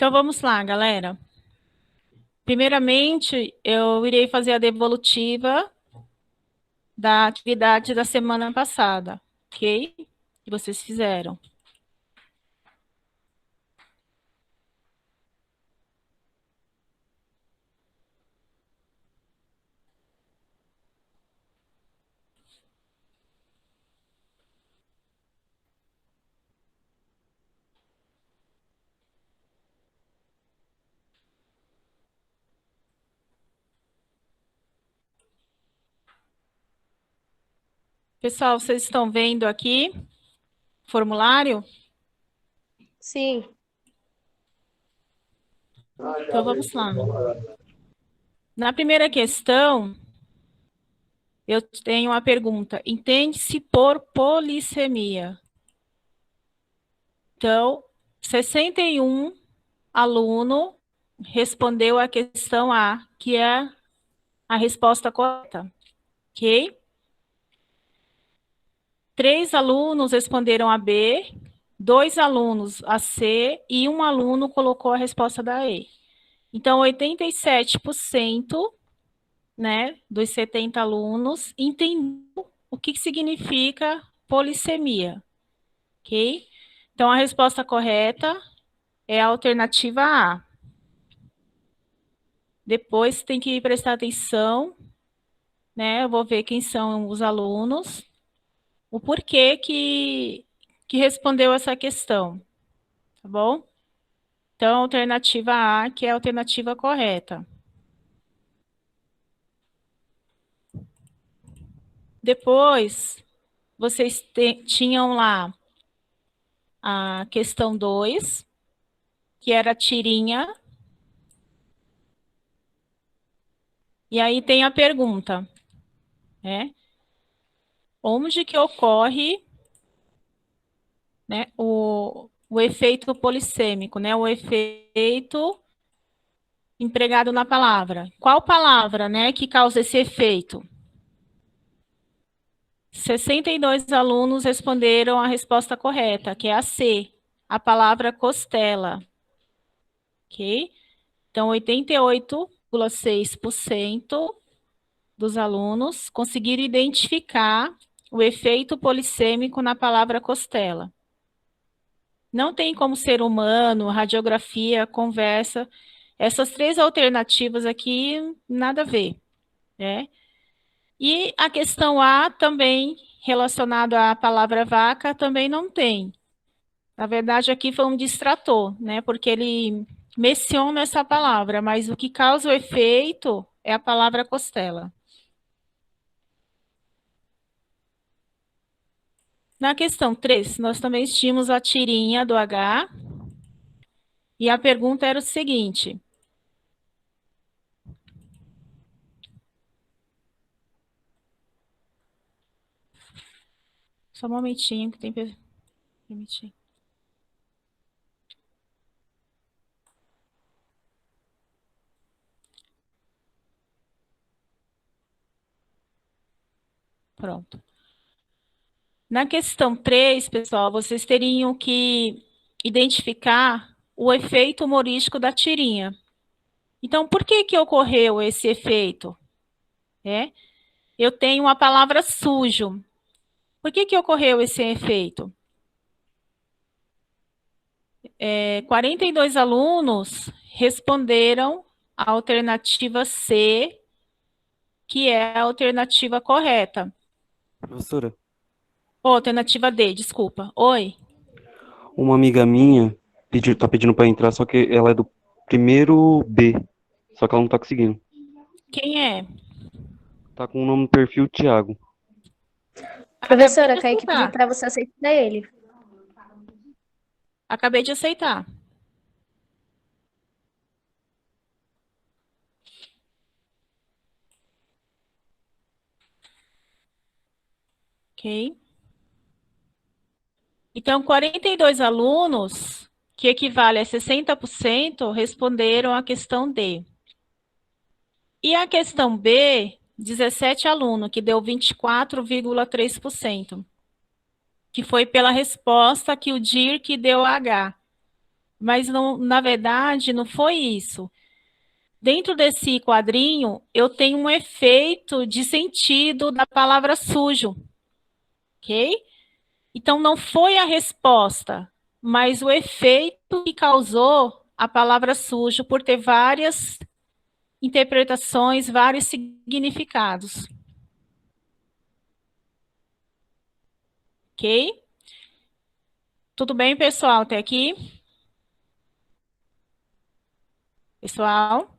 Então, vamos lá, galera. Primeiramente, eu irei fazer a devolutiva da atividade da semana passada, ok? Que vocês fizeram. Pessoal, vocês estão vendo aqui o formulário? Sim. Então, vamos lá. Na primeira questão, eu tenho uma pergunta. Entende-se por polissemia? Então, 61 aluno respondeu a questão A, que é a resposta correta, ok? 3 alunos responderam a B, 2 alunos a C e um aluno colocou a resposta da E. Então, 87%, né, dos 70 alunos entendeu o que significa polissemia, ok? Então, a resposta correta é a alternativa A. Depois tem que prestar atenção, né? Eu vou ver quem são os alunos, o porquê que respondeu essa questão, tá bom? Então, alternativa A, que é a alternativa correta. Depois, vocês tinham lá a questão 2, que era a tirinha. E aí tem a pergunta, né? Onde que ocorre, né, o efeito polissêmico, né? O efeito empregado na palavra. Qual palavra, né, que causa esse efeito? 62 alunos responderam a resposta correta, que é a C, a palavra costela, ok? Então, 88,6% dos alunos conseguiram identificar o efeito polissêmico na palavra costela. Não tem como ser humano, radiografia, conversa. Essas 3 alternativas aqui, nada a ver, né? E a questão A também, relacionada à palavra vaca, também não tem. Na verdade, aqui foi um distrator, né? Porque ele menciona essa palavra, mas o que causa o efeito é a palavra costela. Na questão 3, nós também tínhamos a tirinha do H, e a pergunta era o seguinte. Só um momentinho que tem que permitir. Pronto. Na questão 3, pessoal, vocês teriam que identificar o efeito humorístico da tirinha. Então, por que que ocorreu esse efeito? Eu tenho a palavra sujo. Por que que ocorreu esse efeito? 42 alunos responderam a alternativa C, que é a alternativa correta. Professora, Ou alternativa D, desculpa. Oi? uma amiga minha tá pedindo para entrar, só que ela é do primeiro B, só que ela não tá conseguindo. Quem é? Tá com o nome no perfil Thiago. Acabei Professora, de Kaique pediu aceitar. para você aceitar ele. Acabei de aceitar. Ok? Então, 42 alunos, que equivale a 60%, responderam a questão D. E a questão B, 17 alunos, que deu 24,3%, que foi pela resposta que o DIRC deu H. Mas, não, na verdade, não foi isso. Dentro desse quadrinho, eu tenho um efeito de sentido da palavra sujo, ok? Então, não foi a resposta, mas o efeito que causou a palavra sujo por ter várias interpretações, vários significados. Ok? Tudo bem, pessoal, até aqui? Pessoal?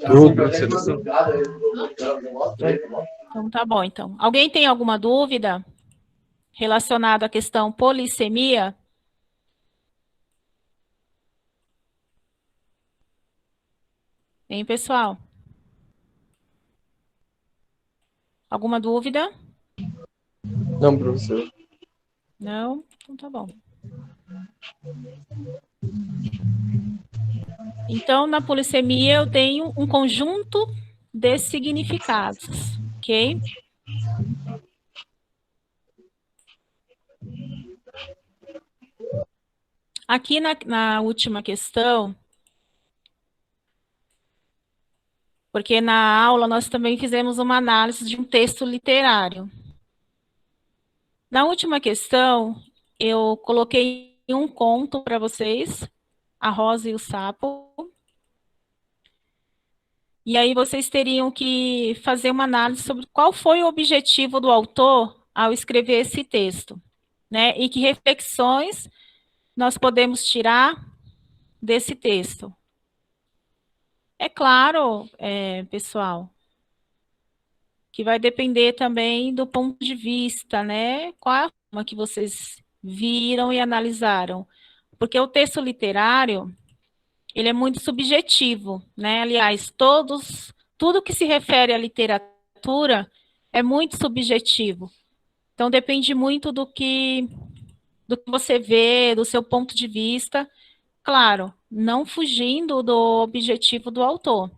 Tudo, professora, sim. Então, tá bom, então. Alguém tem alguma dúvida relacionada à questão polissemia? Hein, pessoal? Alguma dúvida? Não, professor. Não? Então tá bom. Então, na polissemia, eu tenho um conjunto de significados, ok? Aqui na última questão, porque na aula nós também fizemos uma análise de um texto literário. Na última questão, eu coloquei um conto para vocês, A Rosa e o Sapo. E aí vocês teriam que fazer uma análise sobre qual foi o objetivo do autor ao escrever esse texto, né? E que reflexões nós podemos tirar desse texto. É claro, pessoal, que vai depender também do ponto de vista, né? Qual é a forma que vocês viram e analisaram. Porque o texto literário, ele é muito subjetivo, né? Aliás, tudo que se refere à literatura é muito subjetivo. Então, depende muito do que você vê, do seu ponto de vista. Claro, não fugindo do objetivo do autor.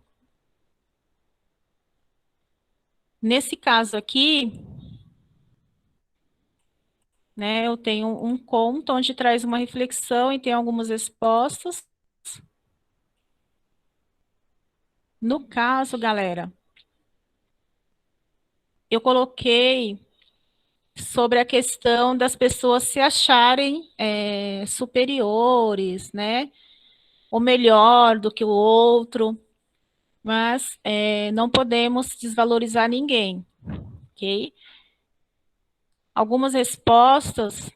Nesse caso aqui, né, eu tenho um conto onde traz uma reflexão e tem algumas respostas. No caso, galera, eu coloquei sobre a questão das pessoas se acharem superiores, né? Ou melhor do que o outro, mas não podemos desvalorizar ninguém, ok? Algumas respostas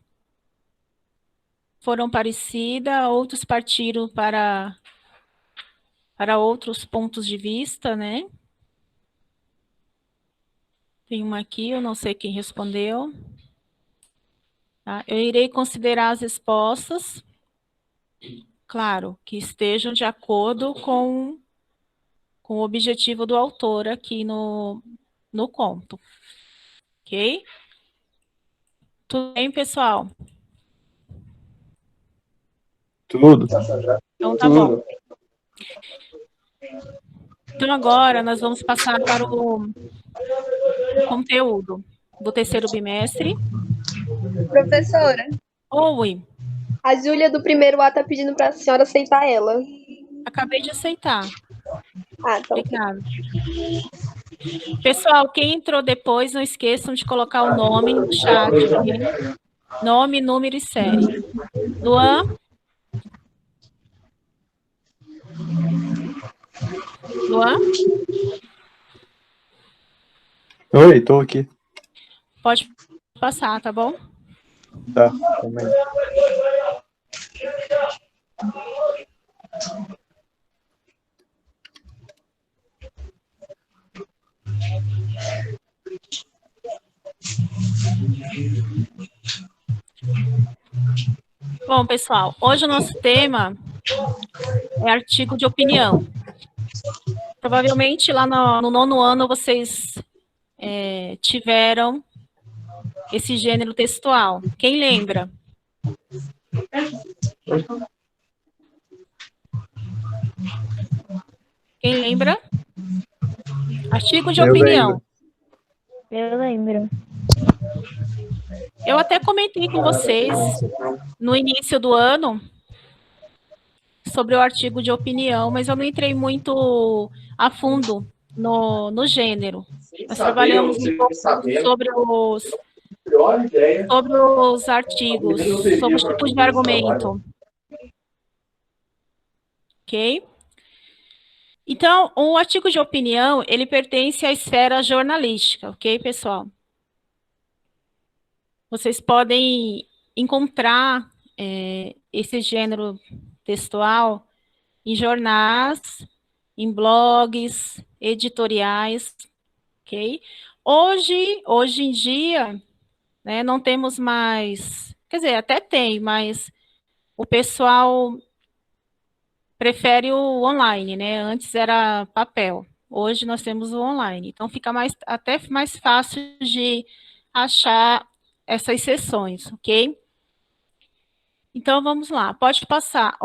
foram parecidas, outros partiram para outros pontos de vista, né? Tem uma aqui, eu não sei quem respondeu. Tá? Eu irei considerar as respostas, claro, que estejam de acordo com o objetivo do autor aqui no conto. Ok? Tudo bem, pessoal? Tudo. Então, tá bom. Então, agora nós vamos passar para o conteúdo do terceiro bimestre. Professora, Oi, a Júlia do primeiro A tá pedindo para a senhora aceitar ela. acabei de aceitar. Ah, então. Obrigada. Pessoal, quem entrou depois, não esqueçam de colocar o nome no chat, ok? Nome, número e série. Luan? Luan? Oi, tô aqui. Pode passar, tá bom? Tá, também. Bom, pessoal, hoje o nosso tema é artigo de opinião. Provavelmente lá no nono ano vocês tiveram esse gênero textual. Quem lembra? Quem lembra? Artigo de Eu opinião. lembro. Eu lembro. Eu até comentei com vocês no início do ano sobre o artigo de opinião, mas eu não entrei muito a fundo no gênero. Nós trabalhamos um pouco sobre os artigos, sobre os tipos de argumento. Ok? Então, o artigo de opinião, ele pertence à esfera jornalística, ok, pessoal? Vocês podem encontrar esse gênero textual em jornais, em blogs, editoriais, ok? Hoje em dia, né, não temos mais, quer dizer, até tem, mas o pessoal prefere o online, né? Antes era papel, hoje nós temos o online, então fica até mais fácil de achar essas sessões, ok? Então, vamos lá, pode passar,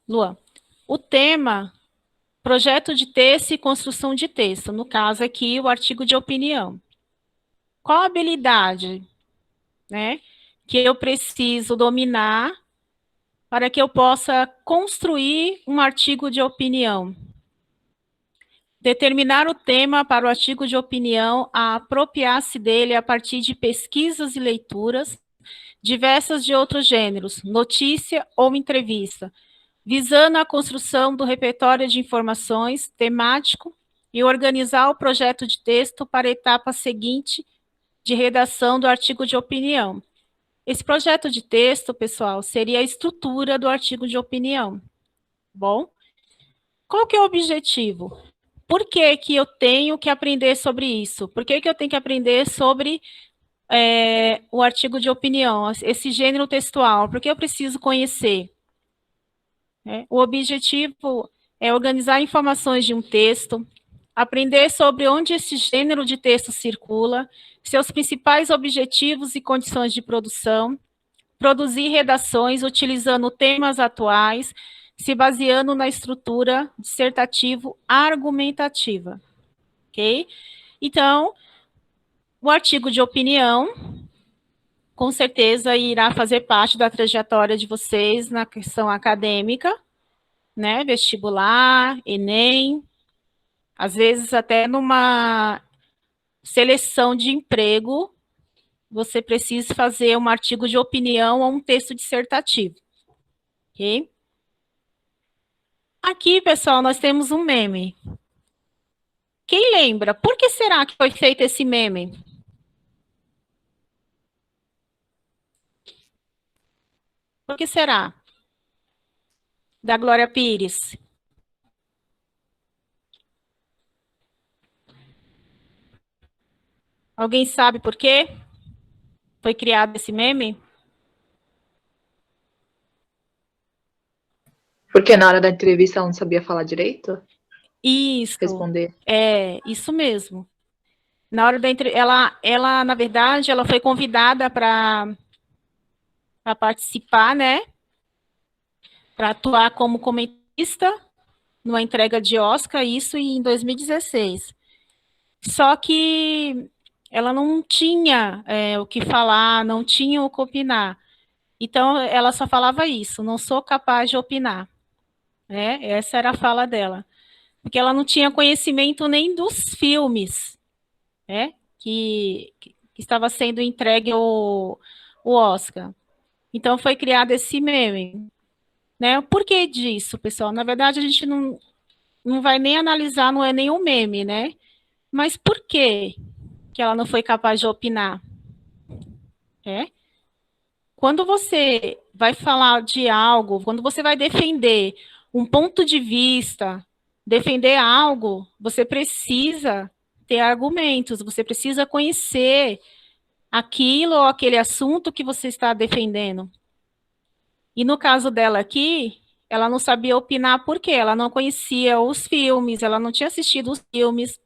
Luan. O tema, projeto de texto e construção de texto, no caso aqui, o artigo de opinião. Qual a habilidade, né, que eu preciso dominar para que eu possa construir um artigo de opinião? Determinar o tema para o artigo de opinião, a apropriar-se dele a partir de pesquisas e leituras diversas de outros gêneros, notícia ou entrevista, visando a construção do repertório de informações temático e organizar o projeto de texto para a etapa seguinte de redação do artigo de opinião. Esse projeto de texto, pessoal, seria a estrutura do artigo de opinião. Bom, qual que é o objetivo? Por que que eu tenho que aprender sobre isso? Por que que eu tenho que aprender sobre o artigo de opinião, esse gênero textual? Por que eu preciso conhecer? O objetivo é organizar informações de um texto, aprender sobre onde esse gênero de texto circula, seus principais objetivos e condições de produção, produzir redações utilizando temas atuais, se baseando na estrutura dissertativo-argumentativa, ok? Então, o artigo de opinião, com certeza, irá fazer parte da trajetória de vocês na questão acadêmica, né? Vestibular, Enem, às vezes até numa seleção de emprego, você precisa fazer um artigo de opinião ou um texto dissertativo, ok? Aqui, pessoal, nós temos um meme. Quem lembra? Por que será que foi feito esse meme? Por que será? Da Glória Pires. Alguém sabe por quê foi criado esse meme? Porque na hora da entrevista ela não sabia falar direito? Isso. Responder. Isso mesmo. Na hora da entrevista, ela, na verdade, ela foi convidada para participar, né? Para atuar como comentarista numa entrega de Oscar, isso em 2016. Só que ela não tinha o que falar, não tinha o que opinar. Então, ela só falava isso, não sou capaz de opinar. Né? Essa era a fala dela. Porque ela não tinha conhecimento nem dos filmes, né? que estava sendo entregue o Oscar. Então, foi criado esse meme. Né? Por que disso, pessoal? Na verdade, a gente não vai nem analisar, não é nenhum meme, né? Mas por que ela não foi capaz de opinar? Quando você vai falar de algo, quando você vai defender um ponto de vista, defender algo, você precisa ter argumentos, você precisa conhecer aquilo ou aquele assunto que você está defendendo. E no caso dela aqui, ela não sabia opinar por quê? Ela não conhecia os filmes, ela não tinha assistido os filmes.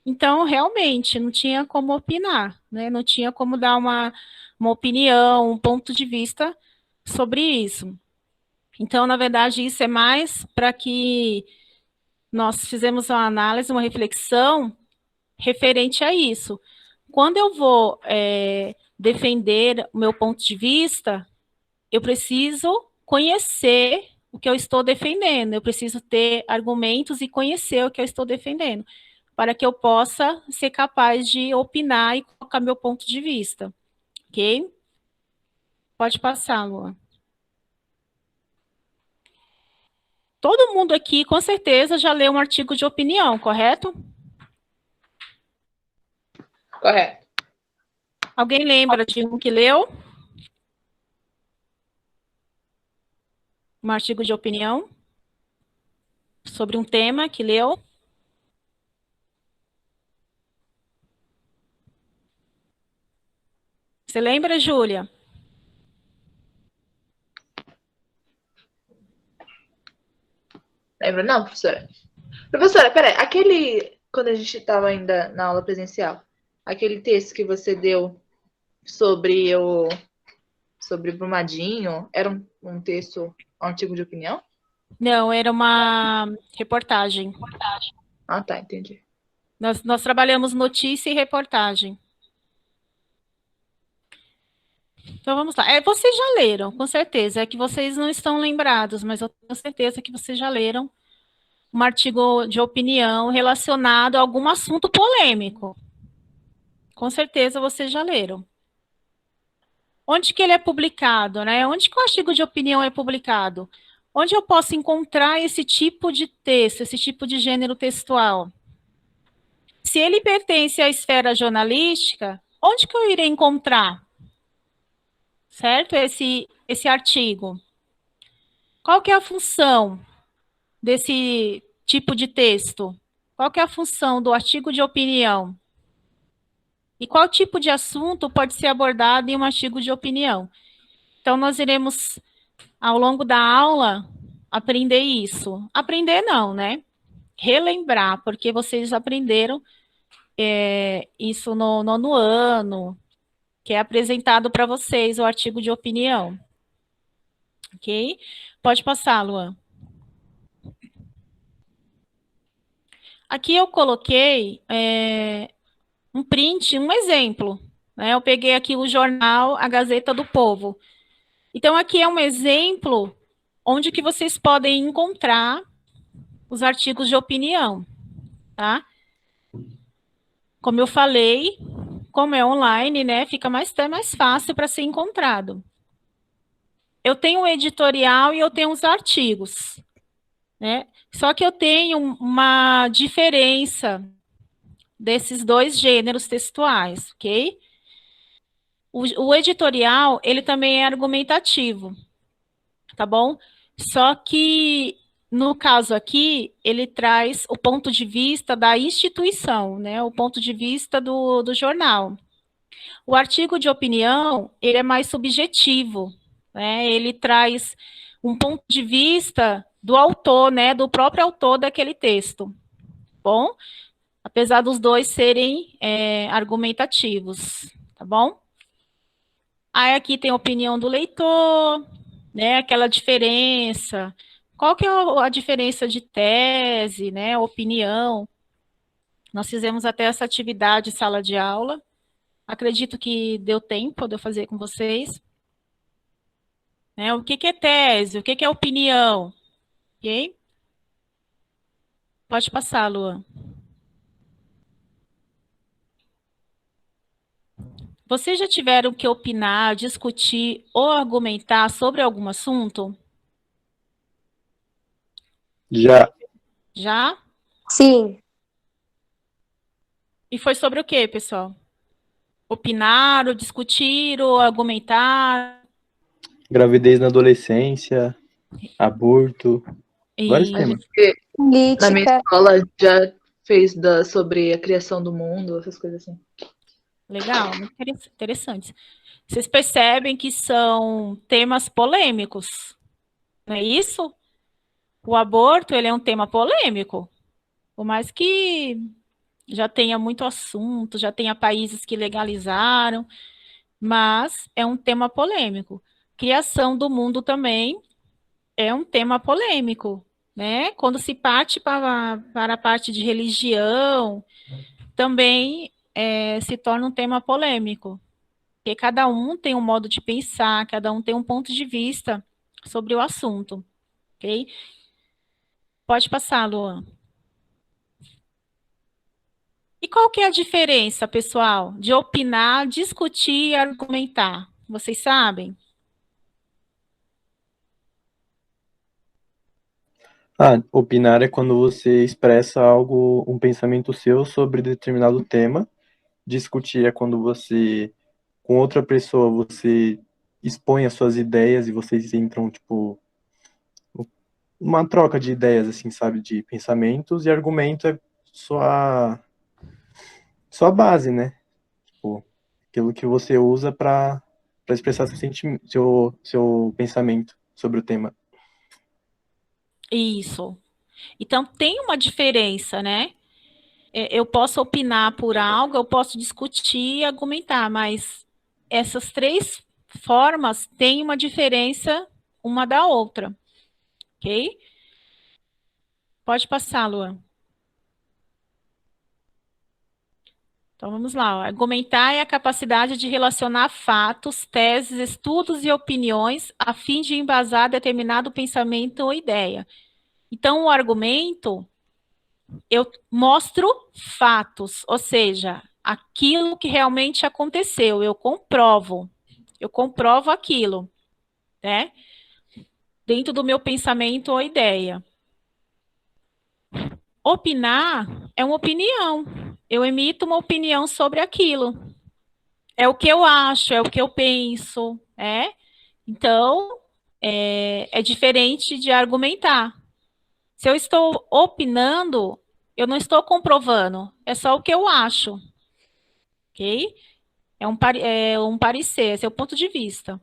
Então, realmente, não tinha como opinar, né? Não tinha como dar uma opinião, um ponto de vista sobre isso. Então, na verdade, isso é mais para que nós fizemos uma análise, uma reflexão, referente a isso. Quando eu vou defender o meu ponto de vista, eu preciso conhecer o que eu estou defendendo, eu preciso ter argumentos e conhecer o que eu estou defendendo, para que eu possa ser capaz de opinar e colocar meu ponto de vista, ok? Pode passar, Luan. Todo mundo aqui, com certeza, já leu um artigo de opinião, correto? Correto. Alguém lembra de um que leu? Um artigo de opinião sobre um tema que leu? Você lembra, Júlia? Lembra? Não, professora. Professora, peraí. Quando a gente estava ainda na aula presencial, aquele texto que você deu sobre Brumadinho, era um texto, um artigo de opinião? Não, era uma reportagem. Ah, tá, entendi. Nós trabalhamos notícia e reportagem. Então, vamos lá. Vocês já leram, com certeza. É que vocês não estão lembrados, mas eu tenho certeza que vocês já leram um artigo de opinião relacionado a algum assunto polêmico. Com certeza vocês já leram. Onde que ele é publicado, né? Onde que o artigo de opinião é publicado? Onde eu posso encontrar esse tipo de texto, esse tipo de gênero textual? Se ele pertence à esfera jornalística, onde que eu irei encontrar? Certo? Esse artigo. Qual que é a função desse tipo de texto? Qual que é a função do artigo de opinião? E qual tipo de assunto pode ser abordado em um artigo de opinião? Então, nós iremos, ao longo da aula, aprender isso. Aprender não, né? Relembrar, porque vocês aprenderam isso no nono ano, que é apresentado para vocês o artigo de opinião. Ok? Pode passar, Luan. Aqui eu coloquei um print, um exemplo. Né? Eu peguei aqui o jornal A Gazeta do Povo. Então, aqui é um exemplo onde que vocês podem encontrar os artigos de opinião, tá? Como eu falei, como é online, né, fica mais fácil para ser encontrado. Eu tenho um editorial e eu tenho os artigos, né? Só que eu tenho uma diferença desses dois gêneros textuais, ok? O editorial, ele também é argumentativo, tá bom? Só que, no caso aqui, ele traz o ponto de vista da instituição, né? O ponto de vista do jornal. O artigo de opinião, ele é mais subjetivo, né? Ele traz um ponto de vista do autor, né? Do próprio autor daquele texto. Bom, apesar dos dois serem argumentativos, tá bom? Aí aqui tem a opinião do leitor, né? Aquela diferença. Qual que é a diferença de tese, né? Opinião. Nós fizemos até essa atividade em sala de aula. Acredito que deu tempo de eu fazer com vocês. Né? O que é tese? O que é opinião? Ok? Pode passar, Luan. Vocês já tiveram que opinar, discutir ou argumentar sobre algum assunto? Já. Já? Sim. E foi sobre o quê, pessoal? Opinar, ou discutir, ou argumentar? Gravidez na adolescência, aborto, vários E... temas. Na minha Política. escola já fez sobre a criação do mundo, essas coisas assim. Legal, muito interessante. Vocês percebem que são temas polêmicos, não é isso? O aborto, ele é um tema polêmico, por mais que já tenha muito assunto, já tenha países que legalizaram, mas é um tema polêmico. Criação do mundo também é um tema polêmico, né? Quando se parte para a parte de religião, também se torna um tema polêmico, porque cada um tem um modo de pensar, cada um tem um ponto de vista sobre o assunto, ok? Pode passar, Luan. E qual que é a diferença, pessoal, de opinar, discutir e argumentar? Vocês sabem? Opinar é quando você expressa algo, um pensamento seu sobre determinado tema. Discutir é quando você, com outra pessoa, você expõe as suas ideias e vocês entram, tipo, uma troca de ideias, assim, sabe, de pensamentos. E argumento é sua base, né? Tipo, aquilo que você usa para expressar seu pensamento sobre o tema. Isso. Então, tem uma diferença, né? Eu posso opinar por algo, eu posso discutir e argumentar, mas essas três formas têm uma diferença uma da outra, ok? Pode passar, Luan. Então, vamos lá. Argumentar é a capacidade de relacionar fatos, teses, estudos e opiniões a fim de embasar determinado pensamento ou ideia. Então, o argumento, eu mostro fatos, ou seja, aquilo que realmente aconteceu, eu comprovo aquilo, né? Dentro do meu pensamento ou ideia. Opinar é uma opinião. Eu emito uma opinião sobre aquilo. É o que eu acho, é o que eu penso, Então, é diferente de argumentar. Se eu estou opinando, eu não estou comprovando, é só o que eu acho, ok? É um parecer, esse é o ponto de vista.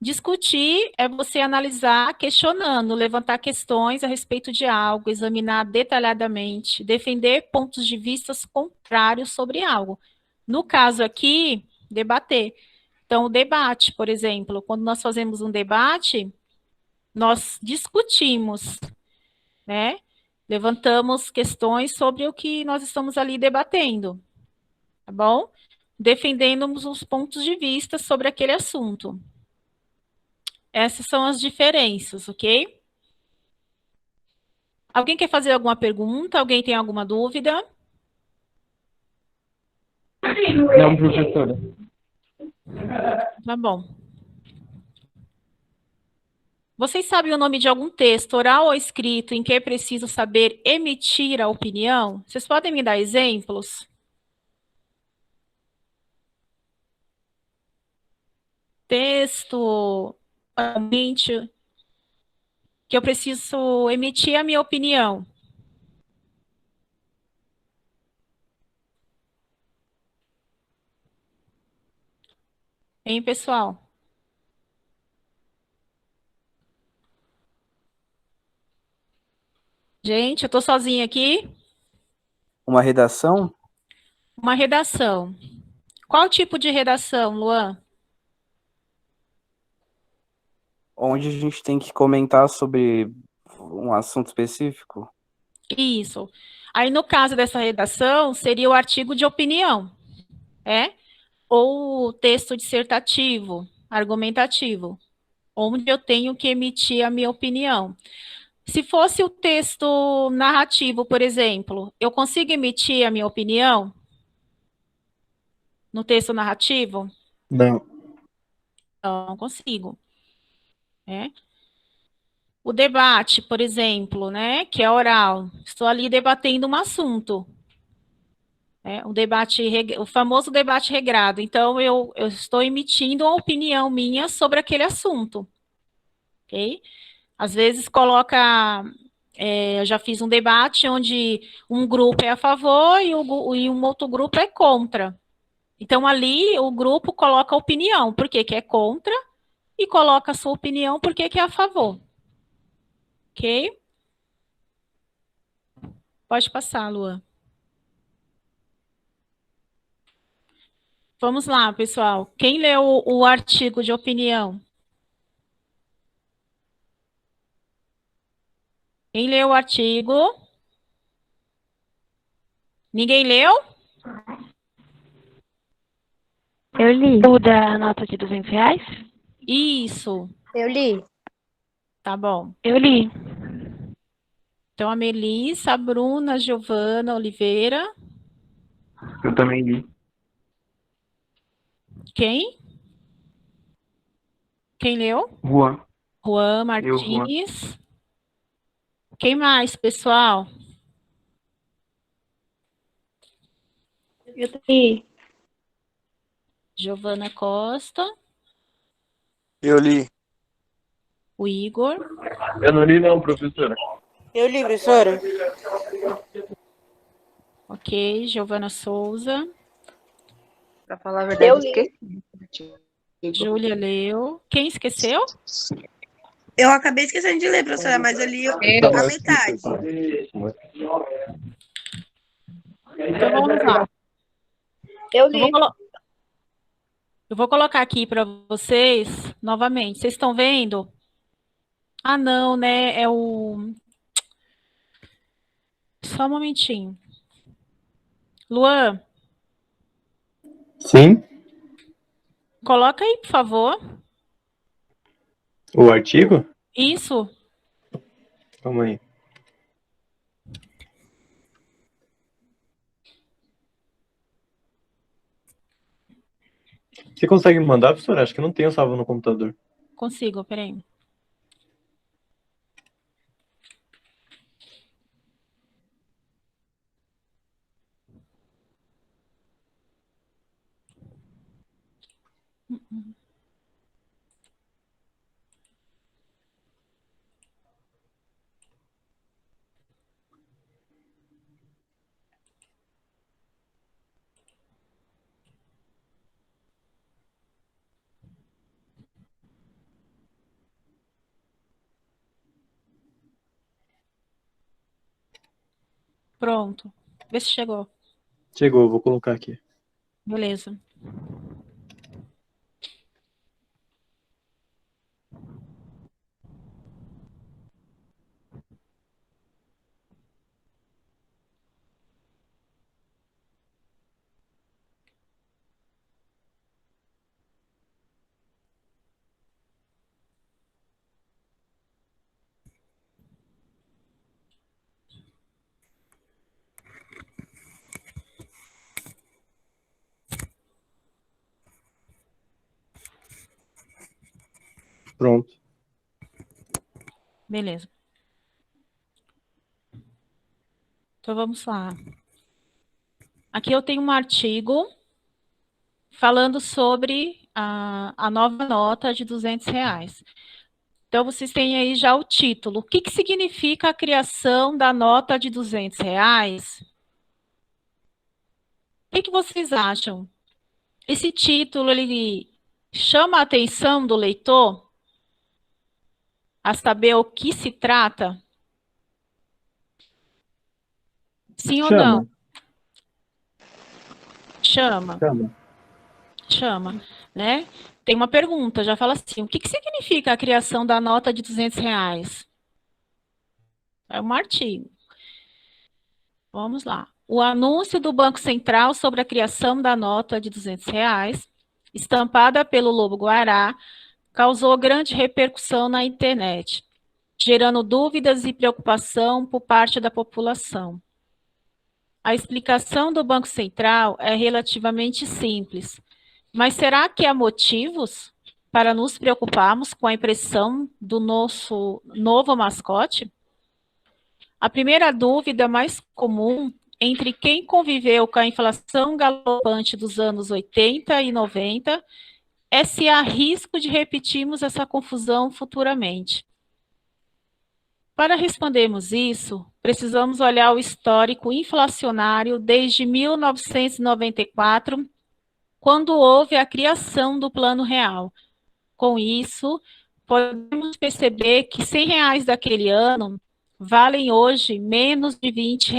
Discutir é você analisar questionando, levantar questões a respeito de algo, examinar detalhadamente, defender pontos de vista contrários sobre algo. No caso aqui, debater. Então, o debate, por exemplo, quando nós fazemos um debate, nós discutimos, né? Levantamos questões sobre o que nós estamos ali debatendo, tá bom? Defendemos os pontos de vista sobre aquele assunto. Essas são as diferenças, ok? Alguém quer fazer alguma pergunta? Alguém tem alguma dúvida? Não, professora. Tá bom. Vocês sabem o nome de algum texto, oral ou escrito, em que é preciso saber emitir a opinião? Vocês podem me dar exemplos? Texto, realmente, que eu preciso emitir a minha opinião. Hein, pessoal? Gente, eu tô sozinha aqui. Uma redação Uma redação. Qual tipo de redação, Luan? onde a gente tem que comentar sobre um assunto específico. Isso. Aí, no caso dessa redação, seria o artigo de opinião, ou o texto dissertativo, argumentativo, onde eu tenho que emitir a minha opinião. Se fosse o texto narrativo, por exemplo, eu consigo emitir a minha opinião no texto narrativo? Não. Não consigo. O debate, por exemplo, que é oral, estou ali debatendo um assunto, o famoso debate regrado. Então, eu estou emitindo uma opinião minha sobre aquele assunto, ok? Às vezes coloca, eu já fiz um debate onde um grupo é a favor e um outro grupo é contra. Então, ali, o grupo coloca a opinião, por que é contra, e coloca a sua opinião, por que é a favor. Ok? Pode passar, Lua. Vamos lá, pessoal. Quem leu o artigo de opinião? Quem leu o artigo? Ninguém leu? Eu li. O da nota de R$ 200? Isso, Eu li. tá bom. Eu li. Então, a Melissa, a Bruna, a Giovana Oliveira. Eu também li. Quem? Quem leu? Juan. Juan Eu, Juan. Martins. Quem mais, pessoal? Eu li. Giovana Costa, Eu li. o Igor. Eu não li não, professora. Eu li, professora. Ok, Giovana Souza. Pra falar a verdade, Eu eu li. esqueci. Júlia leu. Quem esqueceu? Eu acabei esquecendo de ler, professora, mas eu li a metade. Então vamos lá. Eu Eu li. vou colocar aqui para vocês novamente. Vocês estão vendo? Ah, não, né? É o. Só um momentinho. Luan, Sim? coloca aí, por favor. O artigo? Isso. Calma aí. Você consegue me mandar, professora? Acho que eu não tenho salvo no computador. Consigo, peraí. Pronto. Vê se chegou. Chegou, vou colocar aqui. Beleza. Pronto. Beleza. Então vamos lá. Aqui eu tenho um artigo falando sobre a nova nota de R$ 200. Então, vocês têm aí já o título. O que significa a criação da nota de R$ 200? O que vocês acham? Esse título, ele chama a atenção do leitor a saber o que se trata? Sim ou não? Chama. Chama, né? Tem uma pergunta, já fala assim, o que significa a criação da nota de R$ 200? É um artigo. Vamos lá. O anúncio do Banco Central sobre a criação da nota de R$ 200, estampada pelo Lobo-Guará, causou grande repercussão na internet, gerando dúvidas e preocupação por parte da população. A explicação do Banco Central é relativamente simples, mas será que há motivos para nos preocuparmos com a impressão do nosso novo mascote? A primeira dúvida mais comum entre quem conviveu com a inflação galopante dos anos 80 e 90 é se há risco de repetirmos essa confusão futuramente. Para respondermos isso, precisamos olhar o histórico inflacionário desde 1994, quando houve a criação do Plano Real. Com isso, podemos perceber que R$ 100 daquele ano valem hoje menos de R$ 20.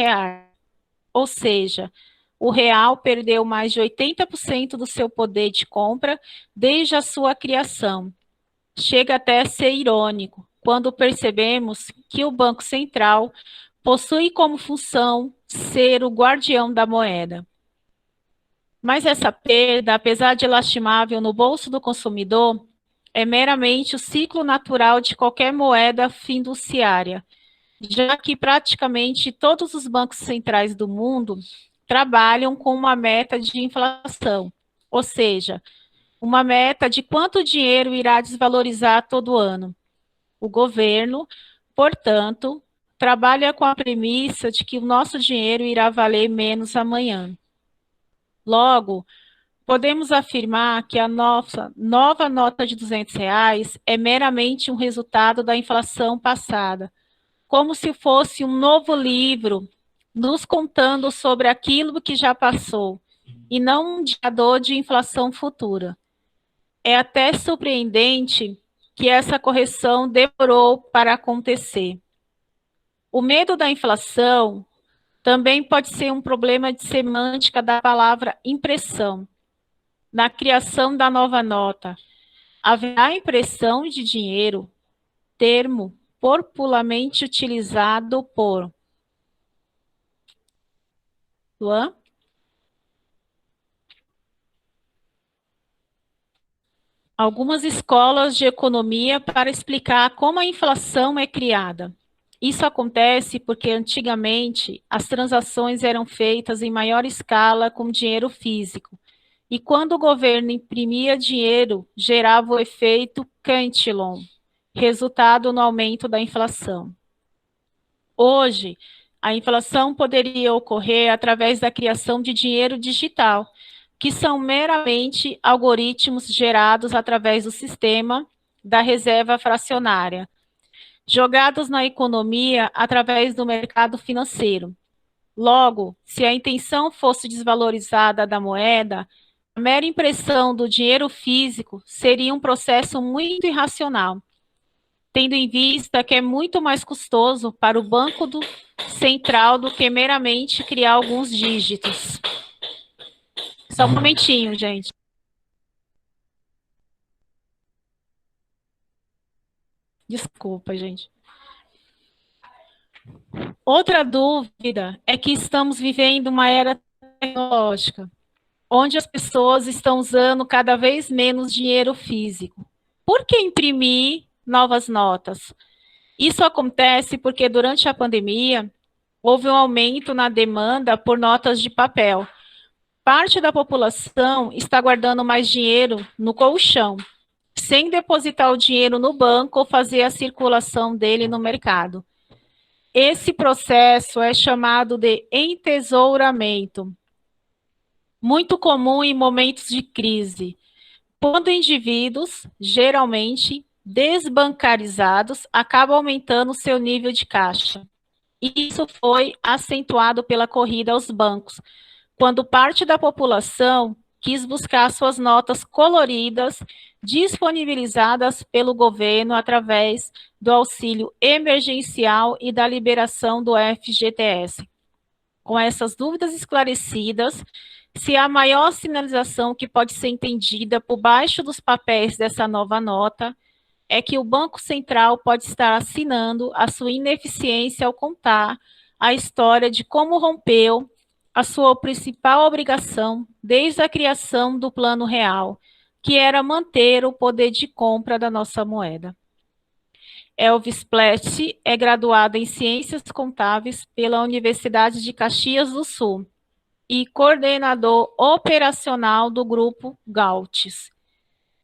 Ou seja, o real perdeu mais de 80% do seu poder de compra desde a sua criação. Chega até a ser irônico quando percebemos que o Banco Central possui como função ser o guardião da moeda. Mas essa perda, apesar de lastimável no bolso do consumidor, é meramente o ciclo natural de qualquer moeda fiduciária, já que praticamente todos os bancos centrais do mundo trabalham com uma meta de inflação, ou seja, uma meta de quanto o dinheiro irá desvalorizar todo ano. O governo, portanto, trabalha com a premissa de que o nosso dinheiro irá valer menos amanhã. Logo, podemos afirmar que a nossa nova nota de R$ 200 é meramente um resultado da inflação passada, como se fosse um novo livro nos contando sobre aquilo que já passou, e não um indicador de inflação futura. É até surpreendente que essa correção demorou para acontecer. O medo da inflação também pode ser um problema de semântica da palavra impressão. Na criação da nova nota, haverá impressão de dinheiro, termo popularmente utilizado por Luan? Algumas escolas de economia para explicar como a inflação é criada. Isso acontece porque antigamente as transações eram feitas em maior escala com dinheiro físico. E quando o governo imprimia dinheiro, gerava o efeito Cantillon, resultado no aumento da inflação. Hoje, a inflação poderia ocorrer através da criação de dinheiro digital, que são meramente algoritmos gerados através do sistema da reserva fracionária, jogados na economia através do mercado financeiro. Logo, se a intenção fosse desvalorizada da moeda, a mera impressão do dinheiro físico seria um processo muito irracional, tendo em vista que é muito mais custoso para o Banco Central do que meramente criar alguns dígitos. Só um momentinho, gente. Desculpa, gente. Outra dúvida é que estamos vivendo uma era tecnológica, onde as pessoas estão usando cada vez menos dinheiro físico. Por que imprimir novas notas? Isso acontece porque durante a pandemia houve um aumento na demanda por notas de papel. Parte da população está guardando mais dinheiro no colchão, sem depositar o dinheiro no banco ou fazer a circulação dele no mercado. Esse processo é chamado de entesouramento, muito comum em momentos de crise, quando indivíduos, geralmente desbancarizados, acabam aumentando seu nível de caixa. E isso foi acentuado pela corrida aos bancos, quando parte da população quis buscar suas notas coloridas, disponibilizadas pelo governo através do auxílio emergencial e da liberação do FGTS. Com essas dúvidas esclarecidas, se a maior sinalização que pode ser entendida por baixo dos papéis dessa nova nota é que o Banco Central pode estar assinando a sua ineficiência ao contar a história de como rompeu a sua principal obrigação desde a criação do Plano Real, que era manter o poder de compra da nossa moeda. Elvis Platt é graduado em Ciências Contábeis pela Universidade de Caxias do Sul e coordenador operacional do Grupo Galtes.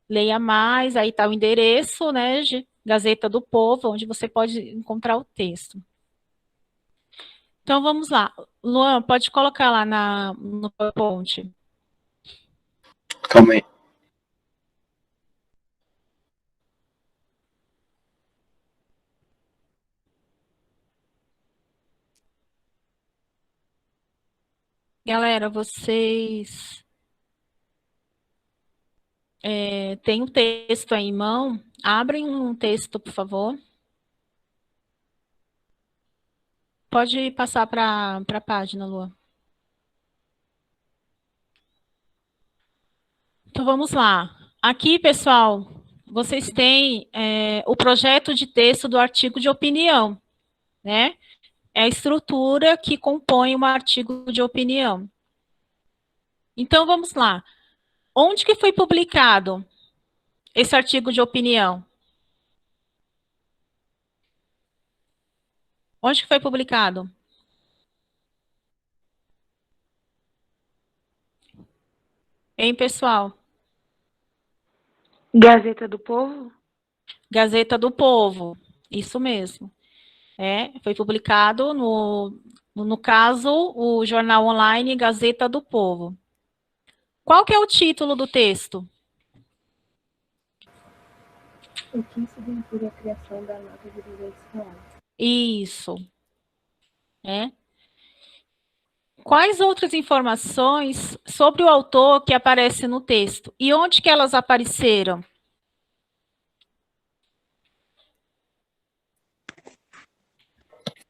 Leia mais, aí está o endereço, né, Gazeta do Povo, onde você pode encontrar o texto. Então, vamos lá. Luan, pode colocar lá no PowerPoint. Calma aí. Galera, vocês têm um texto aí em mão? Abrem um texto, por favor. Pode passar para a página, Luan. Então, vamos lá. Aqui, pessoal, vocês têm o projeto de texto do artigo de opinião, né? É a estrutura que compõe um artigo de opinião. Então, vamos lá. Onde que foi publicado esse artigo de opinião? Onde que foi publicado? Hein, pessoal? Gazeta do Povo? Gazeta do Povo, isso mesmo. Foi publicado no caso, o jornal online Gazeta do Povo. Qual que é o título do texto? O que significa a criação da nota de R$ 200? Isso. Quais outras informações sobre o autor que aparecem no texto? E onde que elas apareceram?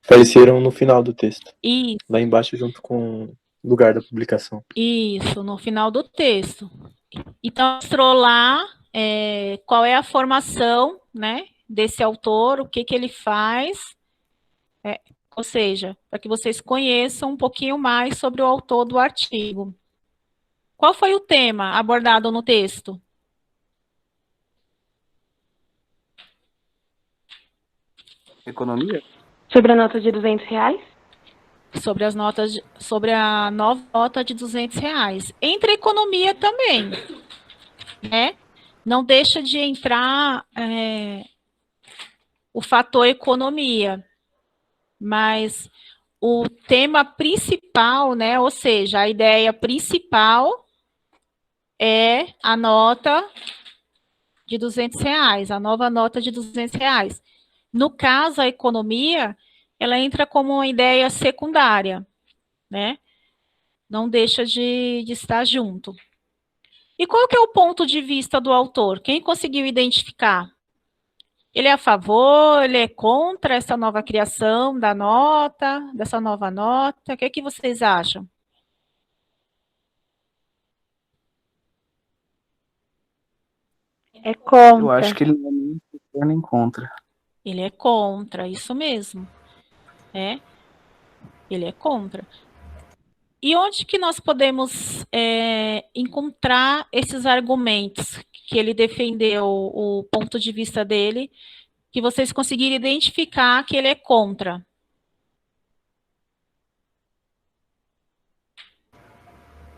Apareceram no final do texto. Isso. Lá embaixo, junto com o lugar da publicação. Isso, no final do texto. Então, mostrou lá qual é a formação, né, desse autor, o que ele faz, ou seja, para que vocês conheçam um pouquinho mais sobre o autor do artigo. Qual foi o tema abordado no texto? Economia? Sobre a nota de R$ 200? Sobre a nova nota de R$ 200. Entra a economia também, né? Não deixa de entrar o fator economia, mas o tema principal, né? Ou seja, a ideia principal é a nota de R$ 200, a nova nota de R$ 200. No caso, a economia, ela entra como uma ideia secundária, né? Não deixa de estar junto. E qual que é o ponto de vista do autor? Quem conseguiu identificar? Ele é a favor, ele é contra essa nova criação da nota, dessa nova nota? O que é que vocês acham? É contra. Eu acho que ele não é nem a favor nem contra. Ele é contra, isso mesmo. Ele é contra. E onde que nós podemos encontrar esses argumentos que ele defendeu, o ponto de vista dele, que vocês conseguiram identificar que ele é contra?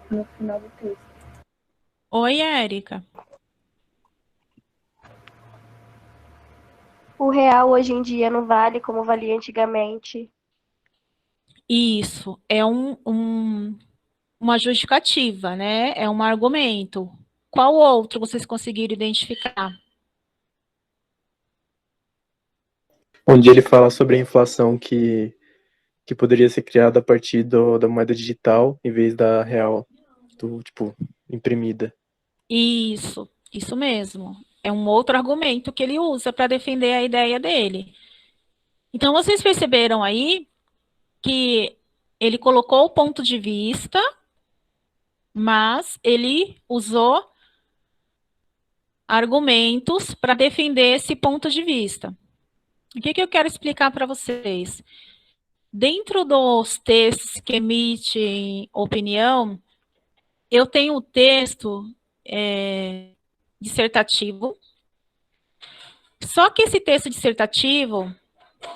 No final do texto. Oi, Érica. O real hoje em dia não vale como valia antigamente. Isso, é uma justificativa, né? É um argumento. Qual outro vocês conseguiram identificar? Onde ele fala sobre a inflação que poderia ser criada a partir da moeda digital em vez da real, imprimida. Isso mesmo. É um outro argumento que ele usa para defender a ideia dele. Então, vocês perceberam aí que ele colocou o ponto de vista, mas ele usou argumentos para defender esse ponto de vista. O que eu quero explicar para vocês? Dentro dos textos que emitem opinião, eu tenho o texto dissertativo. Só que esse texto dissertativo,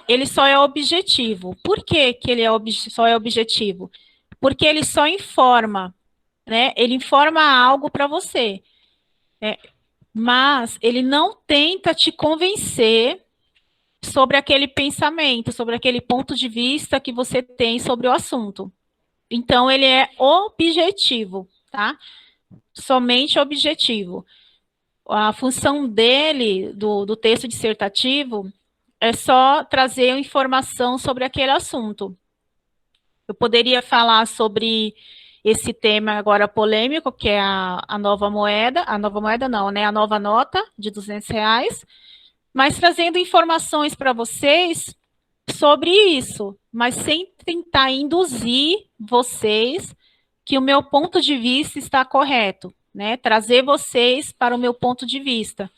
ele só é objetivo. Por que ele só é objetivo? Porque ele só informa, né? Ele informa algo para você. Mas ele não tenta te convencer sobre aquele pensamento, sobre aquele ponto de vista que você tem sobre o assunto. Então, ele é objetivo, tá? Somente objetivo. A função dele, do texto dissertativo, é só trazer informação sobre aquele assunto. Eu poderia falar sobre esse tema agora polêmico, que é a nova moeda não, né? A nova nota de R$ 200, mas trazendo informações para vocês sobre isso, mas sem tentar induzir vocês que o meu ponto de vista está correto, né? Trazer vocês para o meu ponto de vista,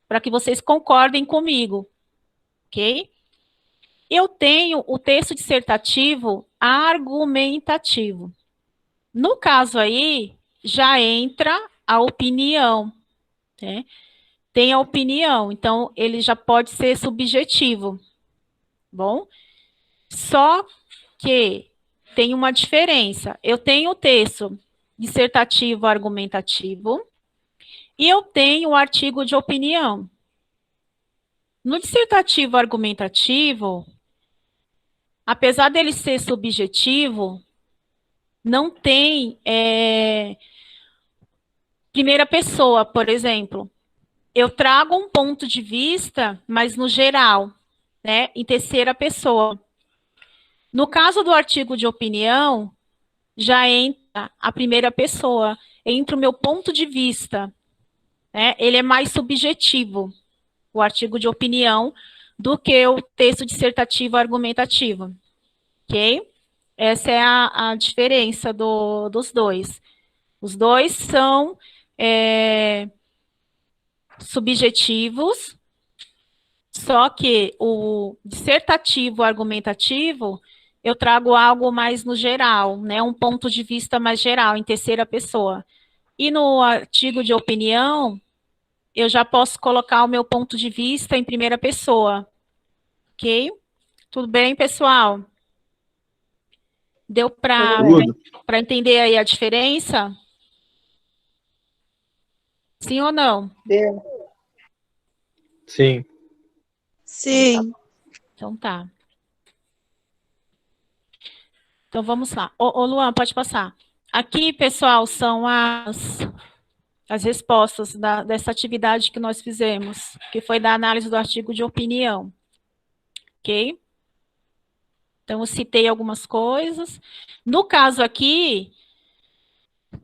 para que vocês concordem comigo, ok? Eu tenho o texto dissertativo argumentativo. No caso aí, já entra a opinião, né? Tem a opinião, então ele já pode ser subjetivo, bom? Só que tem uma diferença. Eu tenho o texto dissertativo argumentativo e eu tenho o artigo de opinião. No dissertativo argumentativo, apesar dele ser subjetivo, não tem primeira pessoa, por exemplo. Eu trago um ponto de vista, mas no geral, né, em terceira pessoa. No caso do artigo de opinião, já entra a primeira pessoa, entra o meu ponto de vista, né? Ele é mais subjetivo, o artigo de opinião, do que o texto dissertativo argumentativo, ok? Essa é a diferença dos dois. Os dois são subjetivos, só que o dissertativo argumentativo, eu trago algo mais no geral, né? Um ponto de vista mais geral, em terceira pessoa. E no artigo de opinião, eu já posso colocar o meu ponto de vista em primeira pessoa. Ok? Tudo bem, pessoal? Deu para entender aí a diferença? Sim ou não? Deu. Sim. Sim. Então tá. Então vamos lá. Ô Luan, pode passar. Aqui, pessoal, são as respostas dessa atividade que nós fizemos, que foi da análise do artigo de opinião. Ok? Então, eu citei algumas coisas. No caso aqui,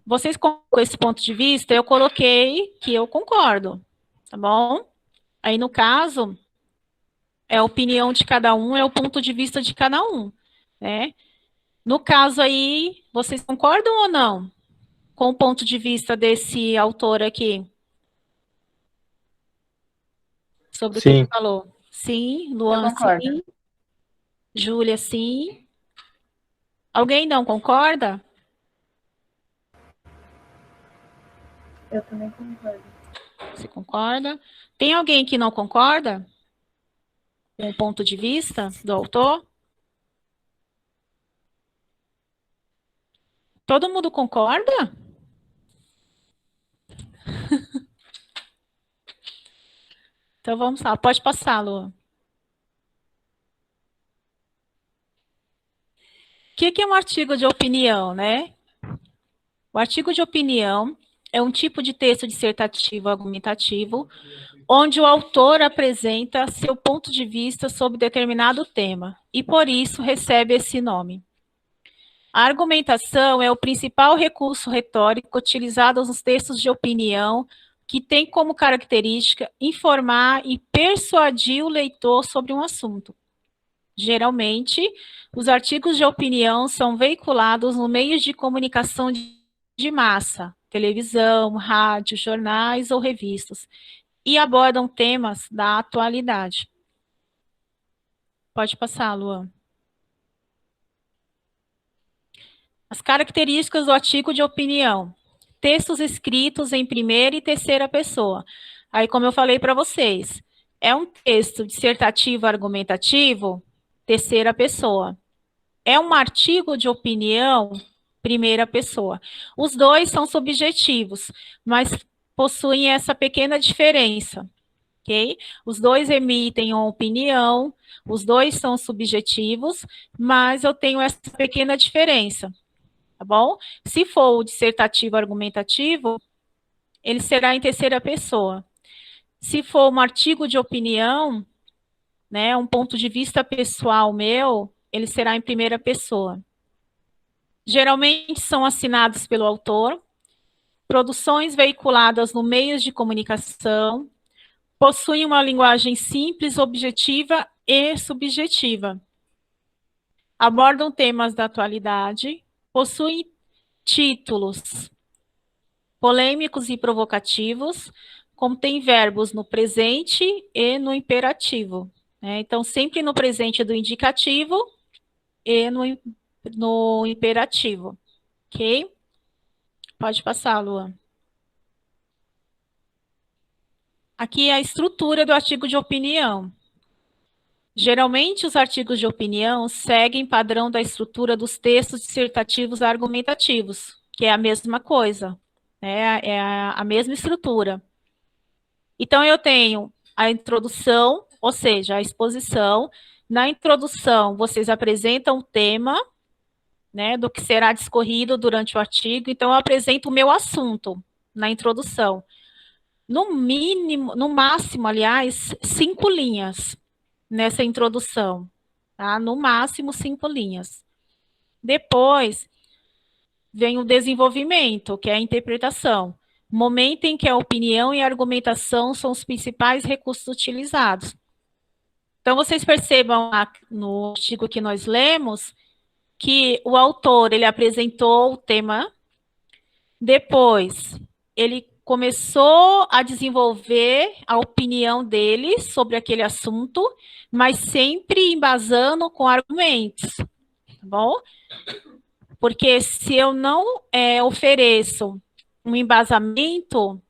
vocês com esse ponto de vista, eu coloquei que eu concordo, tá bom? Aí, no caso, é a opinião de cada um, é o ponto de vista de cada um, né? No caso aí, vocês concordam ou não com o ponto de vista desse autor aqui? Sobre o que ele falou? Sim, Luan, sim. Júlia, sim. Alguém não concorda? Eu também concordo. Você concorda? Tem alguém que não concorda com o ponto de vista do autor? Todo mundo concorda? Então vamos lá, pode passar, Lu. O que é um artigo de opinião, né? O artigo de opinião é um tipo de texto dissertativo argumentativo, onde o autor apresenta seu ponto de vista sobre determinado tema, e por isso recebe esse nome. A argumentação é o principal recurso retórico utilizado nos textos de opinião, que tem como característica informar e persuadir o leitor sobre um assunto. Geralmente, os artigos de opinião são veiculados no meios de comunicação de massa, televisão, rádio, jornais ou revistas, e abordam temas da atualidade. Pode passar, Luan. As características do artigo de opinião. Textos escritos em primeira e terceira pessoa. Aí, como eu falei para vocês, é um texto dissertativo argumentativo, terceira pessoa. É um artigo de opinião, primeira pessoa. Os dois são subjetivos, mas possuem essa pequena diferença, ok? Os dois emitem uma opinião, os dois são subjetivos, mas eu tenho essa pequena diferença. Tá bom? Se for o dissertativo argumentativo, ele será em terceira pessoa. Se for um artigo de opinião, né, um ponto de vista pessoal meu, ele será em primeira pessoa. Geralmente são assinados pelo autor, produções veiculadas no meios de comunicação, possuem uma linguagem simples, objetiva e subjetiva. Abordam temas da atualidade, possuem títulos polêmicos e provocativos, contém verbos no presente e no imperativo, né? Então, sempre no presente do indicativo e no imperativo, ok? Pode passar, Luan. Aqui é a estrutura do artigo de opinião. Geralmente, os artigos de opinião seguem padrão da estrutura dos textos dissertativos argumentativos, que é a mesma coisa, né? É a mesma estrutura. Então, eu tenho a introdução, ou seja, a exposição. Na introdução, vocês apresentam o tema, né, do que será discorrido durante o artigo. Então, eu apresento o meu assunto na introdução. No mínimo, no máximo, aliás, 5 linhas nessa introdução, tá? No máximo 5 linhas. Depois, vem o desenvolvimento, que é a interpretação. Momento em que a opinião e a argumentação são os principais recursos utilizados. Então, vocês percebam no artigo que nós lemos, que o autor, ele apresentou o tema, depois ele começou a desenvolver a opinião dele sobre aquele assunto, mas sempre embasando com argumentos, tá bom? Porque se eu não ofereço um embasamento,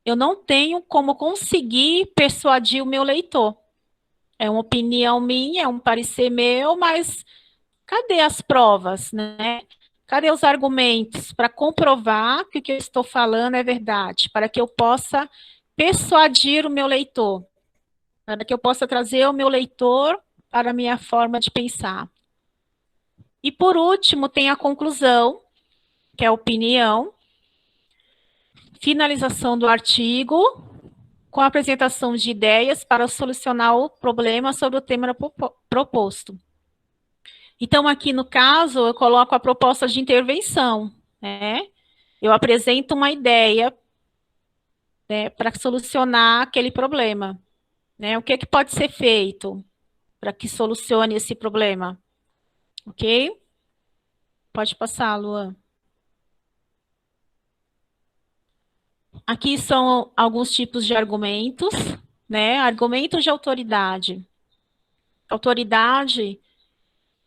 eu não tenho como conseguir persuadir o meu leitor. É uma opinião minha, é um parecer meu, mas cadê as provas, né? Cadê os argumentos para comprovar que o que eu estou falando é verdade, para que eu possa persuadir o meu leitor, para que eu possa trazer o meu leitor para a minha forma de pensar. E, por último, tem a conclusão, que é a opinião, finalização do artigo, com a apresentação de ideias para solucionar o problema sobre o tema proposto. Então, aqui no caso, eu coloco a proposta de intervenção, né? Eu apresento uma ideia, né, para solucionar aquele problema, né? O que pode ser feito para que solucione esse problema? Ok? Pode passar, Luan. Aqui são alguns tipos de argumentos, né? Argumentos de autoridade. Autoridade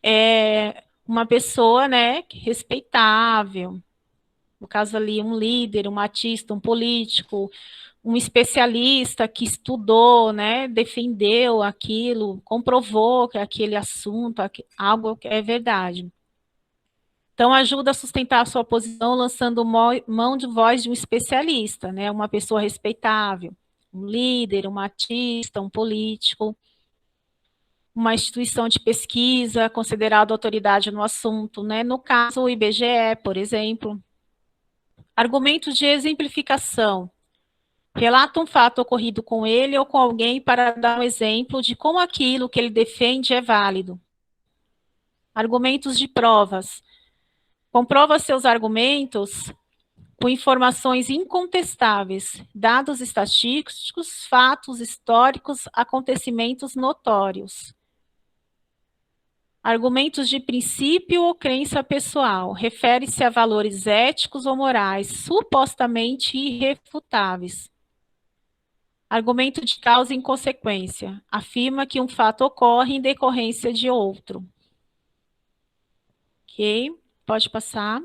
é uma pessoa, né, respeitável. No caso ali, um líder, um artista, um político, um especialista que estudou, né, defendeu aquilo, comprovou que aquele assunto, algo é verdade. Então, ajuda a sustentar a sua posição lançando mão de voz de um especialista, né, uma pessoa respeitável, um líder, um artista, um político, uma instituição de pesquisa considerada autoridade no assunto, né? No caso, o IBGE, por exemplo. Argumentos de exemplificação. Relata um fato ocorrido com ele ou com alguém para dar um exemplo de como aquilo que ele defende é válido. Argumentos de provas. Comprova seus argumentos com informações incontestáveis, dados estatísticos, fatos históricos, acontecimentos notórios. Argumentos de princípio ou crença pessoal. Refere-se a valores éticos ou morais, supostamente irrefutáveis. Argumento de causa e consequência. Afirma que um fato ocorre em decorrência de outro. Ok? Pode passar.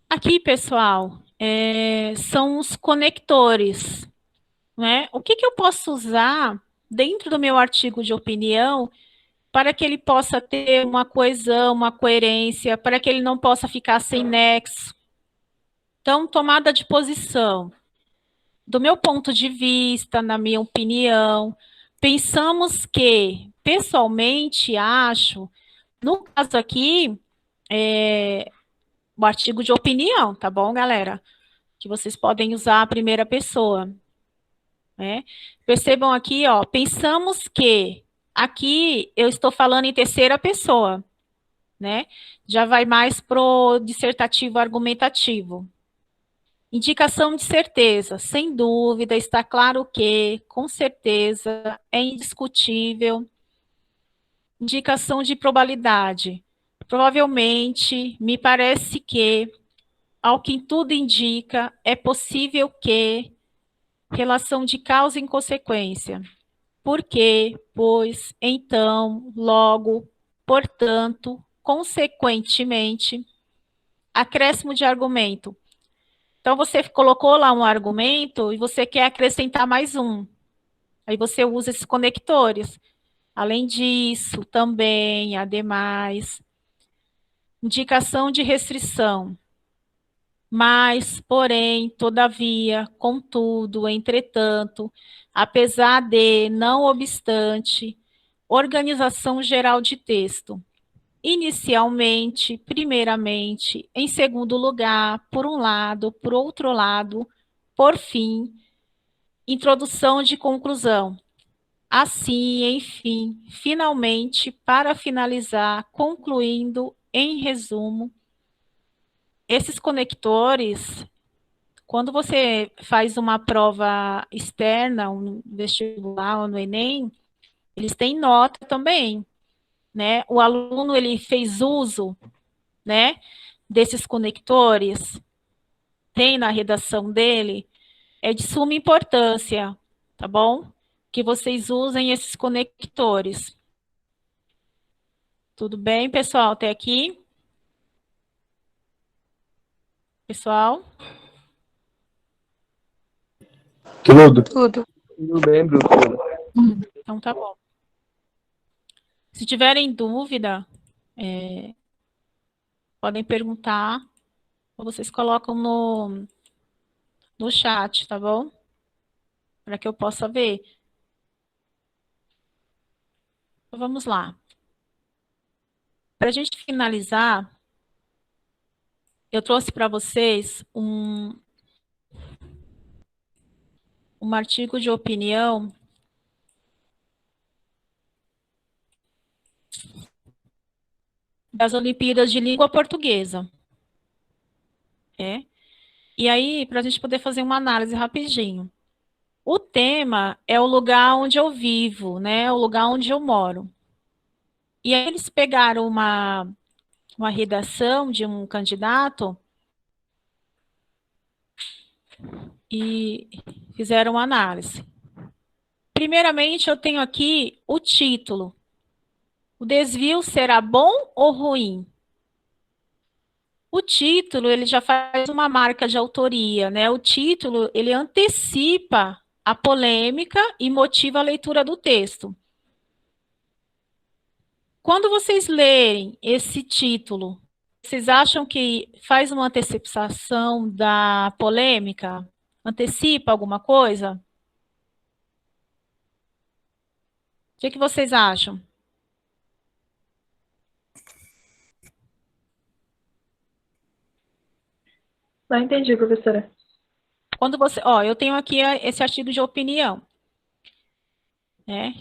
Aqui, pessoal, são os conectores, né? O que eu posso usar dentro do meu artigo de opinião para que ele possa ter uma coesão, uma coerência, para que ele não possa ficar sem nexo? Então, tomada de posição. Do meu ponto de vista, na minha opinião, pensamos que, pessoalmente, acho, no caso aqui, o artigo de opinião, tá bom, galera? Que vocês podem usar a primeira pessoa. Né? Percebam aqui, ó, pensamos que, aqui eu estou falando em terceira pessoa, né? Já vai mais pro dissertativo argumentativo. Indicação de certeza, sem dúvida, está claro que, com certeza, é indiscutível. Indicação de probabilidade. Provavelmente, me parece que, ao que tudo indica, é possível que. Relação de causa e consequência. Por quê? Pois, então, logo, portanto, consequentemente. acréscimo de argumento. Então, você colocou lá um argumento e você quer acrescentar mais um. Aí você usa esses conectores. Além disso, também, ademais, indicação de restrição. Mas, porém, todavia, contudo, entretanto, apesar de, não obstante, organização geral de texto. Inicialmente, primeiramente, em segundo lugar, por um lado, por outro lado, por fim, introdução de conclusão. Assim, enfim, finalmente, para finalizar, concluindo, em resumo, esses conectores, quando você faz uma prova externa, um vestibular ou no Enem, eles têm nota também, né? O aluno, ele fez uso, né, desses conectores, tem na redação dele, é de suma importância, tá bom? Que vocês usem esses conectores. Tudo bem, pessoal? Até aqui? Pessoal? Tudo. Tudo. Tudo bem, professora? Então tá bom. Se tiverem dúvida, podem perguntar, ou vocês colocam no chat, tá bom? Para que eu possa ver. Então, vamos lá. Para a gente finalizar, eu trouxe para vocês um artigo de opinião das Olimpíadas de Língua Portuguesa. E aí, para a gente poder fazer uma análise rapidinho. O tema é o lugar onde eu vivo, né? O lugar onde eu moro. E aí eles pegaram uma redação de um candidato e fizeram uma análise. Primeiramente, eu tenho aqui o título. O desvio será bom ou ruim? O título, ele já faz uma marca de autoria, né? O título, ele antecipa a polêmica e motiva a leitura do texto. Quando vocês lerem esse título, vocês acham que faz uma antecipação da polêmica? Antecipa alguma coisa? O que vocês acham? Não entendi, professora. Quando você, eu tenho aqui esse artigo de opinião, né?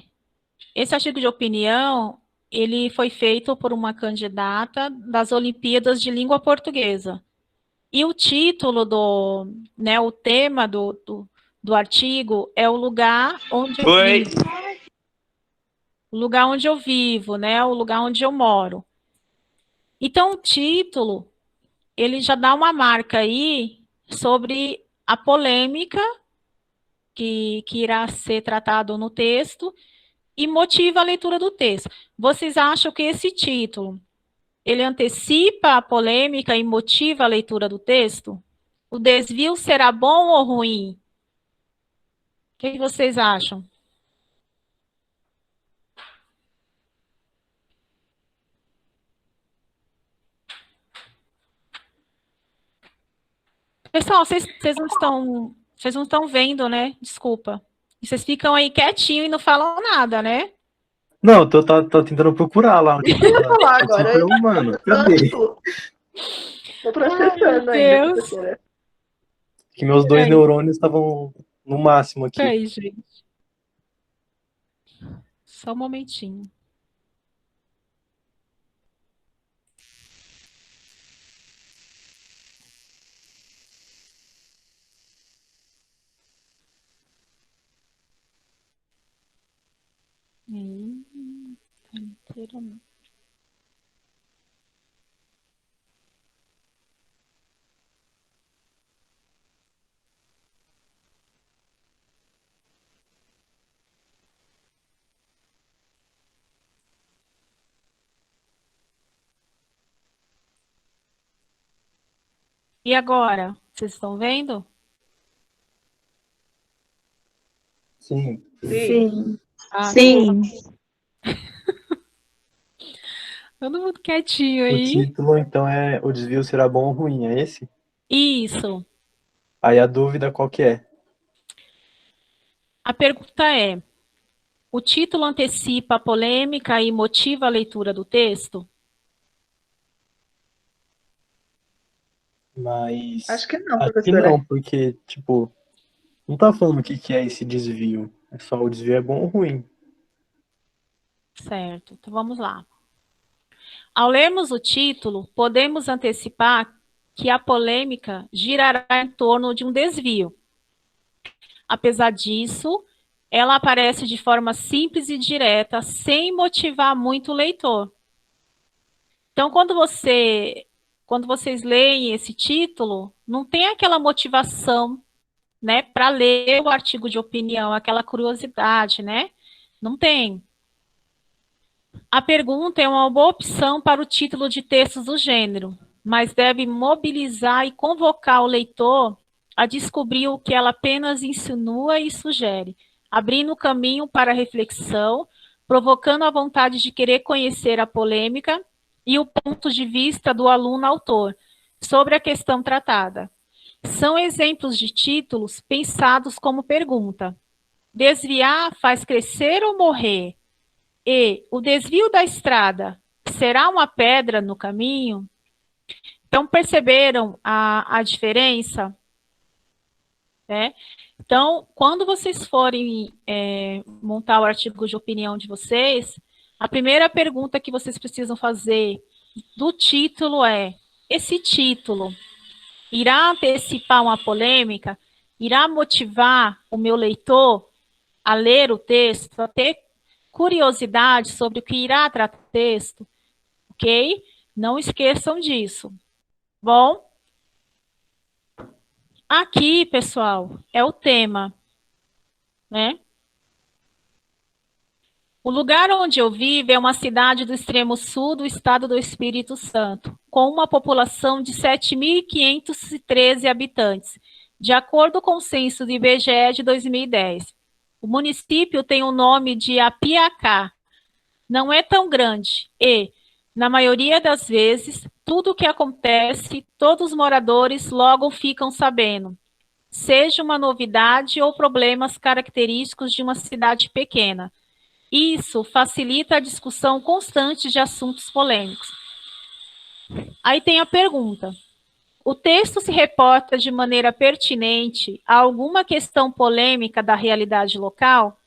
Esse artigo de opinião, ele foi feito por uma candidata das Olimpíadas de Língua Portuguesa. E o título né, o tema do artigo é o lugar onde eu vivo. O lugar onde eu vivo, né? O lugar onde eu moro. Então, o título, ele já dá uma marca aí sobre a polêmica que irá ser tratado no texto e motiva a leitura do texto. Vocês acham que esse título, ele antecipa a polêmica e motiva a leitura do texto? O desvio será bom ou ruim? O que vocês acham? Pessoal, vocês não estão vendo, né? Desculpa. Vocês ficam aí quietinho e não falam nada, né? Não, tô tentando procurar lá onde Eu ia falar tá. agora. Eu, mano, cadê? Tô Ai, processando meu ainda, Deus. professora. Que meus dois neurônios estavam no máximo aqui. Peraí, gente. Só um momentinho. Tá inteiro, não. E agora? Vocês estão vendo? Sim. Sim. Ah, Sim. todo mundo quietinho O aí. título, então, é O Desvio Será Bom ou Ruim, é esse? Isso. Aí a dúvida qual que é? A pergunta é: o título antecipa a polêmica e motiva a leitura do texto? Mas Acho que não, acho que professora. não, porque, tipo, não tá falando o que que é esse desvio. É só o desvio é bom ou ruim. Certo, então vamos lá. Ao lermos o título, podemos antecipar que a polêmica girará em torno de um desvio. Apesar disso, ela aparece de forma simples e direta, sem motivar muito o leitor. Então, quando vocês leem esse título, não tem aquela motivação, né, para ler o artigo de opinião, aquela curiosidade, né? Não tem. A pergunta é uma boa opção para o título de textos do gênero, mas deve mobilizar e convocar o leitor a descobrir o que ela apenas insinua e sugere, abrindo caminho para a reflexão, provocando a vontade de querer conhecer a polêmica e o ponto de vista do aluno-autor sobre a questão tratada. São exemplos de títulos pensados como pergunta. Desviar faz crescer ou morrer? E o desvio da estrada será uma pedra no caminho? Então, perceberam a diferença? Né? Então, quando vocês forem montar o artigo de opinião de vocês, a primeira pergunta que vocês precisam fazer do título é: esse título irá antecipar uma polêmica? Irá motivar o meu leitor a ler o texto, a ter curiosidade sobre o que irá tratar o texto? Ok? Não esqueçam disso. Bom, aqui, pessoal, é o tema, né? O lugar onde eu vivo é uma cidade do extremo sul do estado do Espírito Santo, com uma população de 7.513 habitantes, de acordo com o censo do IBGE de 2010. O município tem o nome de Apiacá. Não é tão grande e, na maioria das vezes, tudo o que acontece, todos os moradores logo ficam sabendo, seja uma novidade ou problemas característicos de uma cidade pequena. Isso facilita a discussão constante de assuntos polêmicos. Aí tem a pergunta: o texto se reporta de maneira pertinente a alguma questão polêmica da realidade local?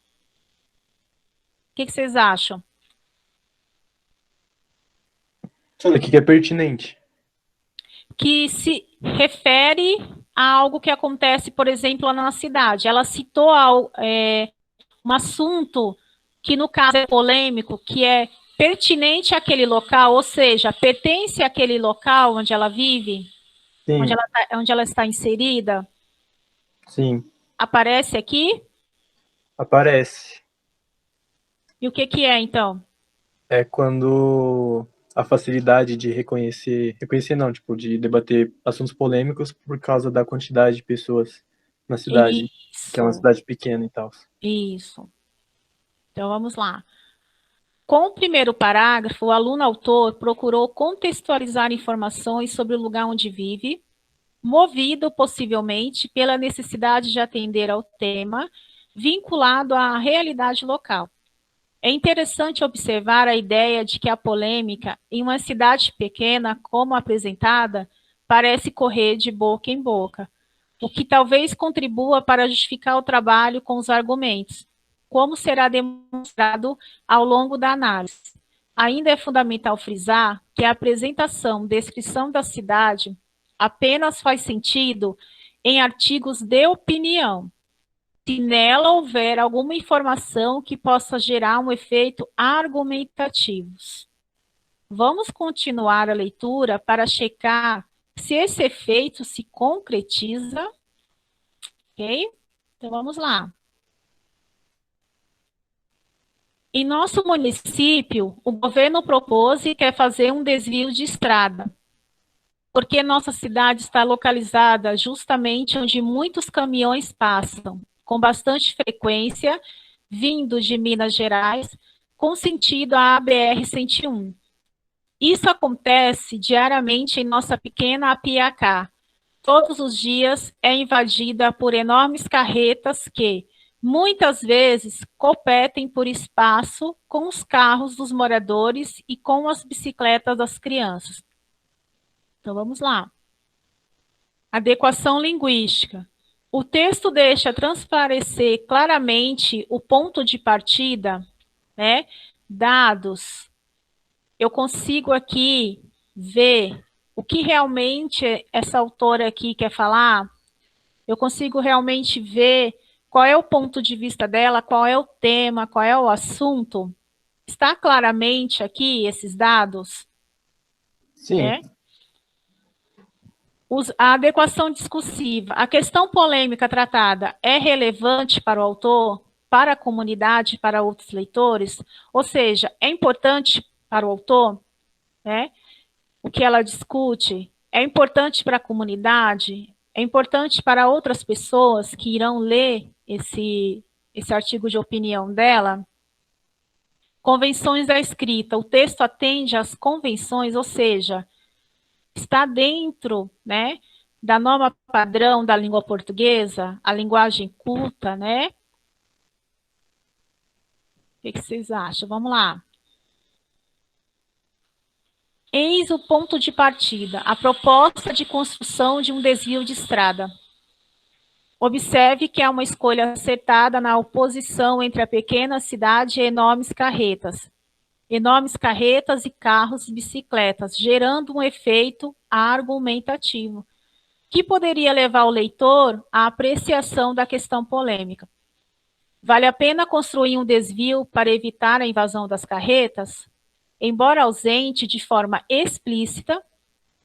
O que vocês acham? O que que é pertinente? Que se refere a algo que acontece, por exemplo, lá na cidade. Ela citou um assunto que, no caso, é polêmico, que é pertinente àquele local, ou seja, pertence àquele local onde ela vive, Sim, onde ela está inserida. sim, Aparece aqui? aparece. E o que que é, então? É quando a facilidade de reconhecer não, tipo, de debater assuntos polêmicos por causa da quantidade de pessoas na cidade, que é uma Isso, cidade pequena e tal. isso. Então, vamos lá. Com o primeiro parágrafo, o aluno-autor procurou contextualizar informações sobre o lugar onde vive, movido possivelmente pela necessidade de atender ao tema vinculado à realidade local. É interessante observar a ideia de que a polêmica, em uma cidade pequena como apresentada, parece correr de boca em boca, o que talvez contribua para justificar o trabalho com os argumentos, como será demonstrado ao longo da análise. Ainda é fundamental frisar que a apresentação, descrição da cidade apenas faz sentido em artigos de opinião, se nela houver alguma informação que possa gerar um efeito argumentativo. Vamos continuar a leitura para checar se esse efeito se concretiza, ok? Então vamos lá. Em nosso município, o governo propôs e quer fazer um desvio de estrada. porque nossa cidade está localizada justamente onde muitos caminhões passam, com bastante frequência, vindo de Minas Gerais, com sentido à BR-101. Isso acontece diariamente em nossa pequena Apiacá. Todos os dias é invadida por enormes carretas que, muitas vezes, competem por espaço com os carros dos moradores e com as bicicletas das crianças. Então, vamos lá. Adequação linguística. O texto deixa transparecer claramente o ponto de partida, né? Dados. Eu consigo aqui ver o que realmente essa autora aqui quer falar. Eu consigo realmente ver qual é o ponto de vista dela, qual é o tema, qual é o assunto. Está claramente aqui esses dados? Sim. É? A adequação discursiva. A questão polêmica tratada é relevante para o autor, para a comunidade, para outros leitores? Ou seja, é importante para o autor, né? O que ela discute é importante para a comunidade, é importante para outras pessoas que irão ler esse artigo de opinião dela. Convenções da escrita. O texto atende às convenções, ou seja, está dentro, né, da norma padrão da língua portuguesa, a linguagem culta, né? O que vocês acham? Vamos lá. Eis o ponto de partida, a proposta de construção de um desvio de estrada. Observe que há uma escolha acertada na oposição entre a pequena cidade e enormes carretas e carros e bicicletas, gerando um efeito argumentativo, que poderia levar o leitor à apreciação da questão polêmica. Vale a pena construir um desvio para evitar a invasão das carretas? Embora ausente de forma explícita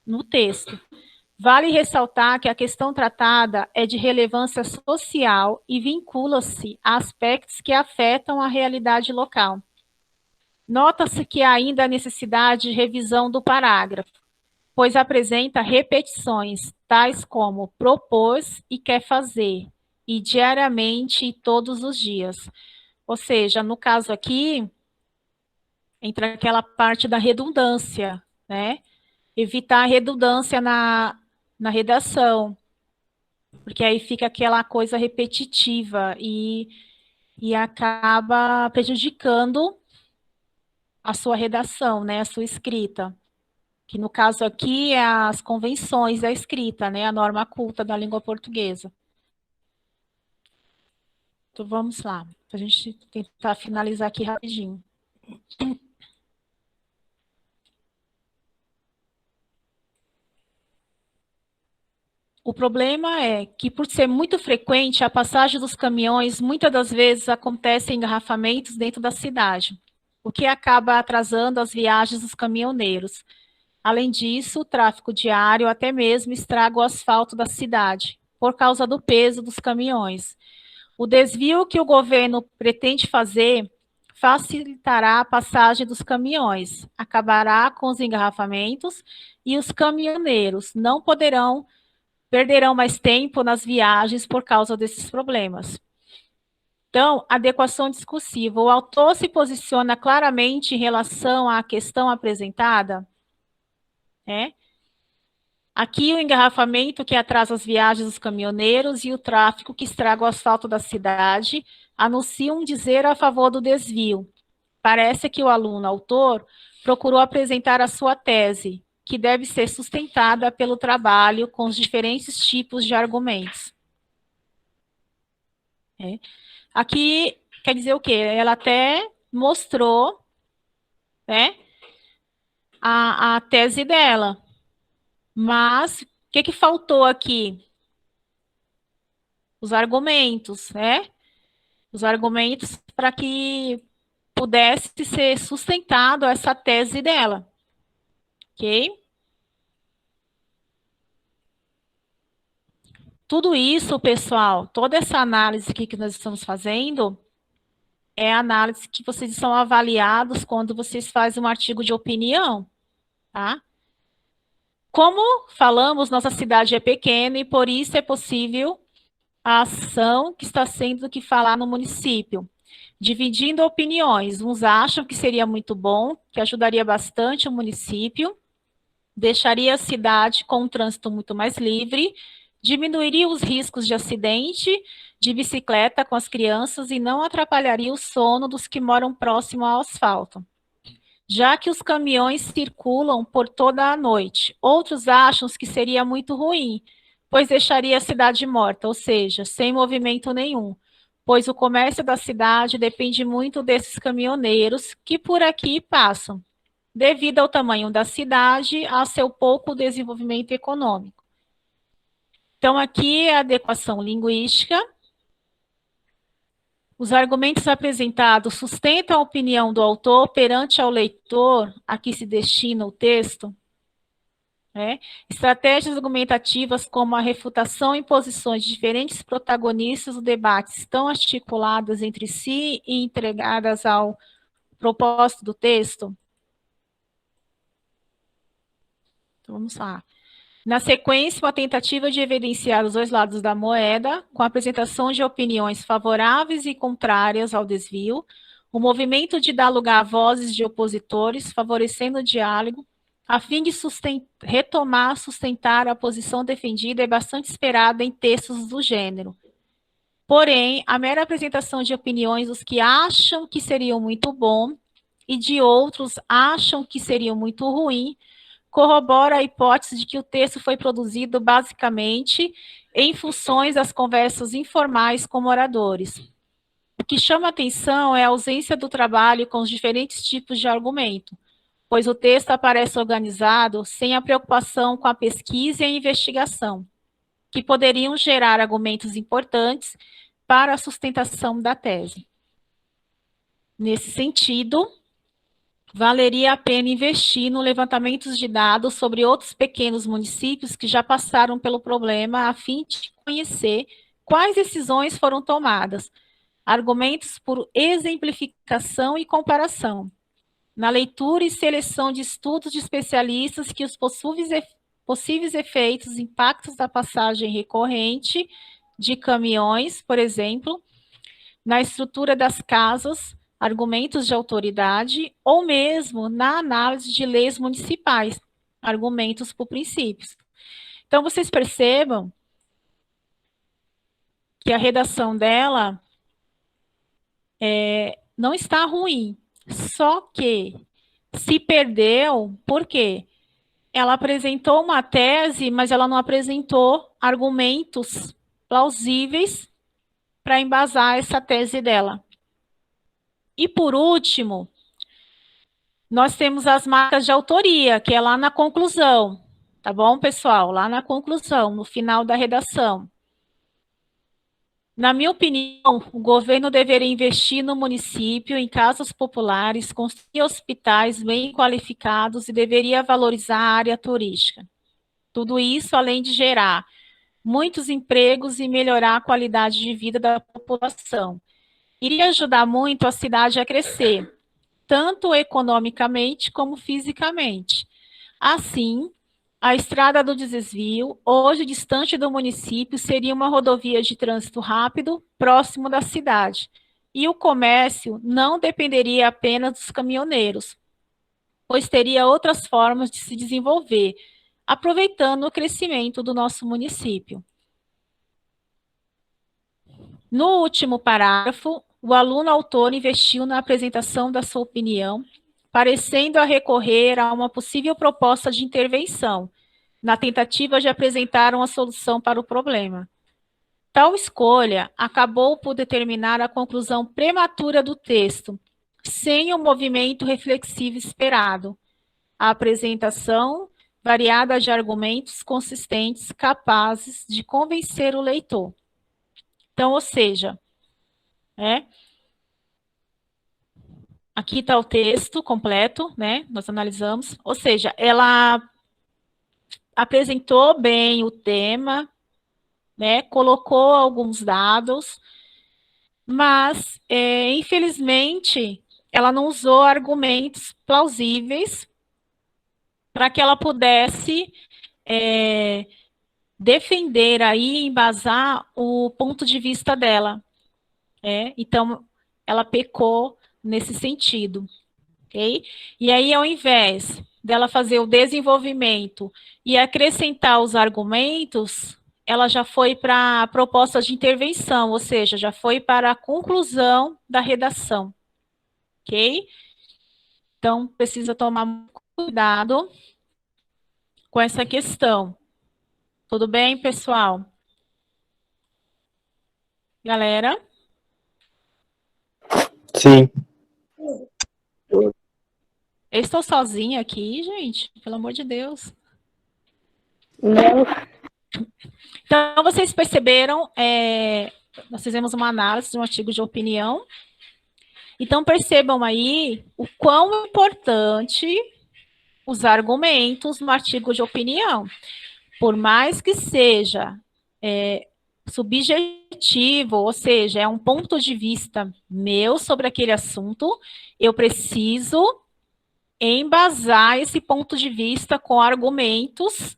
no texto, vale ressaltar que a questão tratada é de relevância social e vincula-se a aspectos que afetam a realidade local. Nota-se que há ainda a necessidade de revisão do parágrafo, pois apresenta repetições, tais como propôs e quer fazer, e diariamente e todos os dias. Ou seja, no caso aqui, entra aquela parte da redundância, né? Evitar a redundância na redação, porque aí fica aquela coisa repetitiva e acaba prejudicando a sua redação, né? A sua escrita. Que no caso aqui é as convenções da escrita, né? A norma culta da língua portuguesa. Então vamos lá, para a gente tentar finalizar aqui rapidinho. O problema é que, por ser muito frequente, a passagem dos caminhões muitas das vezes acontece em engarrafamentos dentro da cidade, o que acaba atrasando as viagens dos caminhoneiros. Além disso, o tráfego diário até mesmo estraga o asfalto da cidade, por causa do peso dos caminhões. O desvio que o governo pretende fazer facilitará a passagem dos caminhões, acabará com os engarrafamentos e os caminhoneiros não perderão mais tempo nas viagens por causa desses problemas. Então, adequação discursiva. O autor se posiciona claramente em relação à questão apresentada, né? Aqui o engarrafamento que atrasa as viagens dos caminhoneiros e o tráfego que estraga o asfalto da cidade anunciam um dizer a favor do desvio. Parece que o aluno autor procurou apresentar a sua tese, que deve ser sustentada pelo trabalho com os diferentes tipos de argumentos. Aqui quer dizer o quê? Ela até mostrou, né, a tese dela. Mas, o que faltou aqui? Os argumentos, né? Os argumentos para que pudesse ser sustentado essa tese dela. Ok? Tudo isso, pessoal, toda essa análise aqui que nós estamos fazendo, é a análise que vocês são avaliados quando vocês fazem um artigo de opinião, tá? Como falamos, nossa cidade é pequena e por isso é possível a ação que está sendo que falar no município, dividindo opiniões. Uns acham que seria muito bom, que ajudaria bastante o município, deixaria a cidade com um trânsito muito mais livre, diminuiria os riscos de acidente de bicicleta com as crianças e não atrapalharia o sono dos que moram próximo ao asfalto, já que os caminhões circulam por toda a noite. Outros acham que seria muito ruim, pois deixaria a cidade morta, ou seja, sem movimento nenhum, pois o comércio da cidade depende muito desses caminhoneiros que por aqui passam, devido ao tamanho da cidade, ao seu pouco desenvolvimento econômico. Então, aqui é a adequação linguística. Os argumentos apresentados sustentam a opinião do autor perante ao leitor a que se destina o texto. Estratégias argumentativas como a refutação em posições de diferentes protagonistas do debate estão articuladas entre si e entregadas ao propósito do texto. Então, vamos lá. Na sequência, uma tentativa de evidenciar os dois lados da moeda, com a apresentação de opiniões favoráveis e contrárias ao desvio, o movimento de dar lugar a vozes de opositores, favorecendo o diálogo, a fim de sustentar a posição defendida é bastante esperada em textos do gênero. Porém, a mera apresentação de opiniões dos que acham que seriam muito bom e de outros acham que seriam muito ruim, corrobora a hipótese de que o texto foi produzido basicamente em funções das conversas informais com moradores. O que chama atenção é a ausência do trabalho com os diferentes tipos de argumento, pois o texto aparece organizado sem a preocupação com a pesquisa e a investigação, que poderiam gerar argumentos importantes para a sustentação da tese. Nesse sentido, valeria a pena investir no levantamento de dados sobre outros pequenos municípios que já passaram pelo problema, a fim de conhecer quais decisões foram tomadas, argumentos por exemplificação e comparação, na leitura e seleção de estudos de especialistas que os possíveis efeitos, impactos da passagem recorrente de caminhões, por exemplo, na estrutura das casas, argumentos de autoridade, ou mesmo na análise de leis municipais, argumentos por princípios. Então, vocês percebam que a redação dela não está ruim, só que se perdeu, por quê? Ela apresentou uma tese, mas ela não apresentou argumentos plausíveis para embasar essa tese dela. E, por último, nós temos as marcas de autoria, que é lá na conclusão. Tá bom, pessoal? Lá na conclusão, no final da redação. Na minha opinião, o governo deveria investir no município, em casas populares, construir hospitais bem qualificados e deveria valorizar a área turística. Tudo isso além de gerar muitos empregos e melhorar a qualidade de vida da população. Iria ajudar muito a cidade a crescer, tanto economicamente como fisicamente. Assim, a Estrada do Desvio, hoje distante do município, seria uma rodovia de trânsito rápido, próximo da cidade. E o comércio não dependeria apenas dos caminhoneiros, pois teria outras formas de se desenvolver, aproveitando o crescimento do nosso município. No último parágrafo, o aluno autor investiu na apresentação da sua opinião, parecendo a recorrer a uma possível proposta de intervenção, na tentativa de apresentar uma solução para o problema. Tal escolha acabou por determinar a conclusão prematura do texto, sem o movimento reflexivo esperado, a apresentação variada de argumentos consistentes capazes de convencer o leitor. Então, ou seja, aqui está o texto completo, né? Nós analisamos. Ou seja, ela apresentou bem o tema, né? Colocou alguns dados, mas, infelizmente, ela não usou argumentos plausíveis para que ela pudesse defender aí, embasar o ponto de vista dela. Então, ela pecou nesse sentido. Ok? E aí, ao invés dela fazer o desenvolvimento e acrescentar os argumentos, ela já foi para a proposta de intervenção, ou seja, já foi para a conclusão da redação. Ok? Então, precisa tomar cuidado com essa questão. Tudo bem, pessoal? Galera? Sim. Eu estou sozinha aqui, gente, pelo amor de Deus. Não. Então, vocês perceberam, nós fizemos uma análise de um artigo de opinião. Então, percebam aí o quão importante os argumentos no artigo de opinião. Por mais que seja subjetivo, ou seja, é um ponto de vista meu sobre aquele assunto, eu preciso embasar esse ponto de vista com argumentos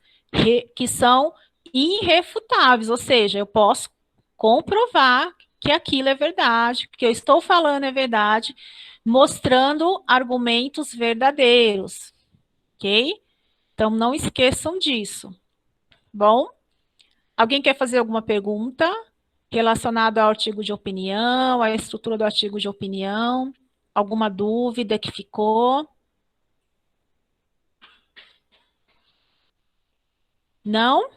que são irrefutáveis, ou seja, eu posso comprovar que aquilo é verdade, que eu estou falando é verdade, mostrando argumentos verdadeiros, ok? Então, não esqueçam disso. Bom? Alguém quer fazer alguma pergunta relacionada ao artigo de opinião, à estrutura do artigo de opinião? Alguma dúvida que ficou? Não?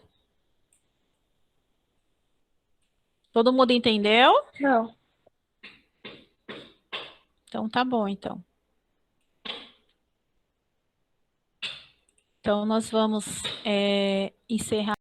Todo mundo entendeu? Não. Então, tá bom, então. Então, nós vamos encerrar.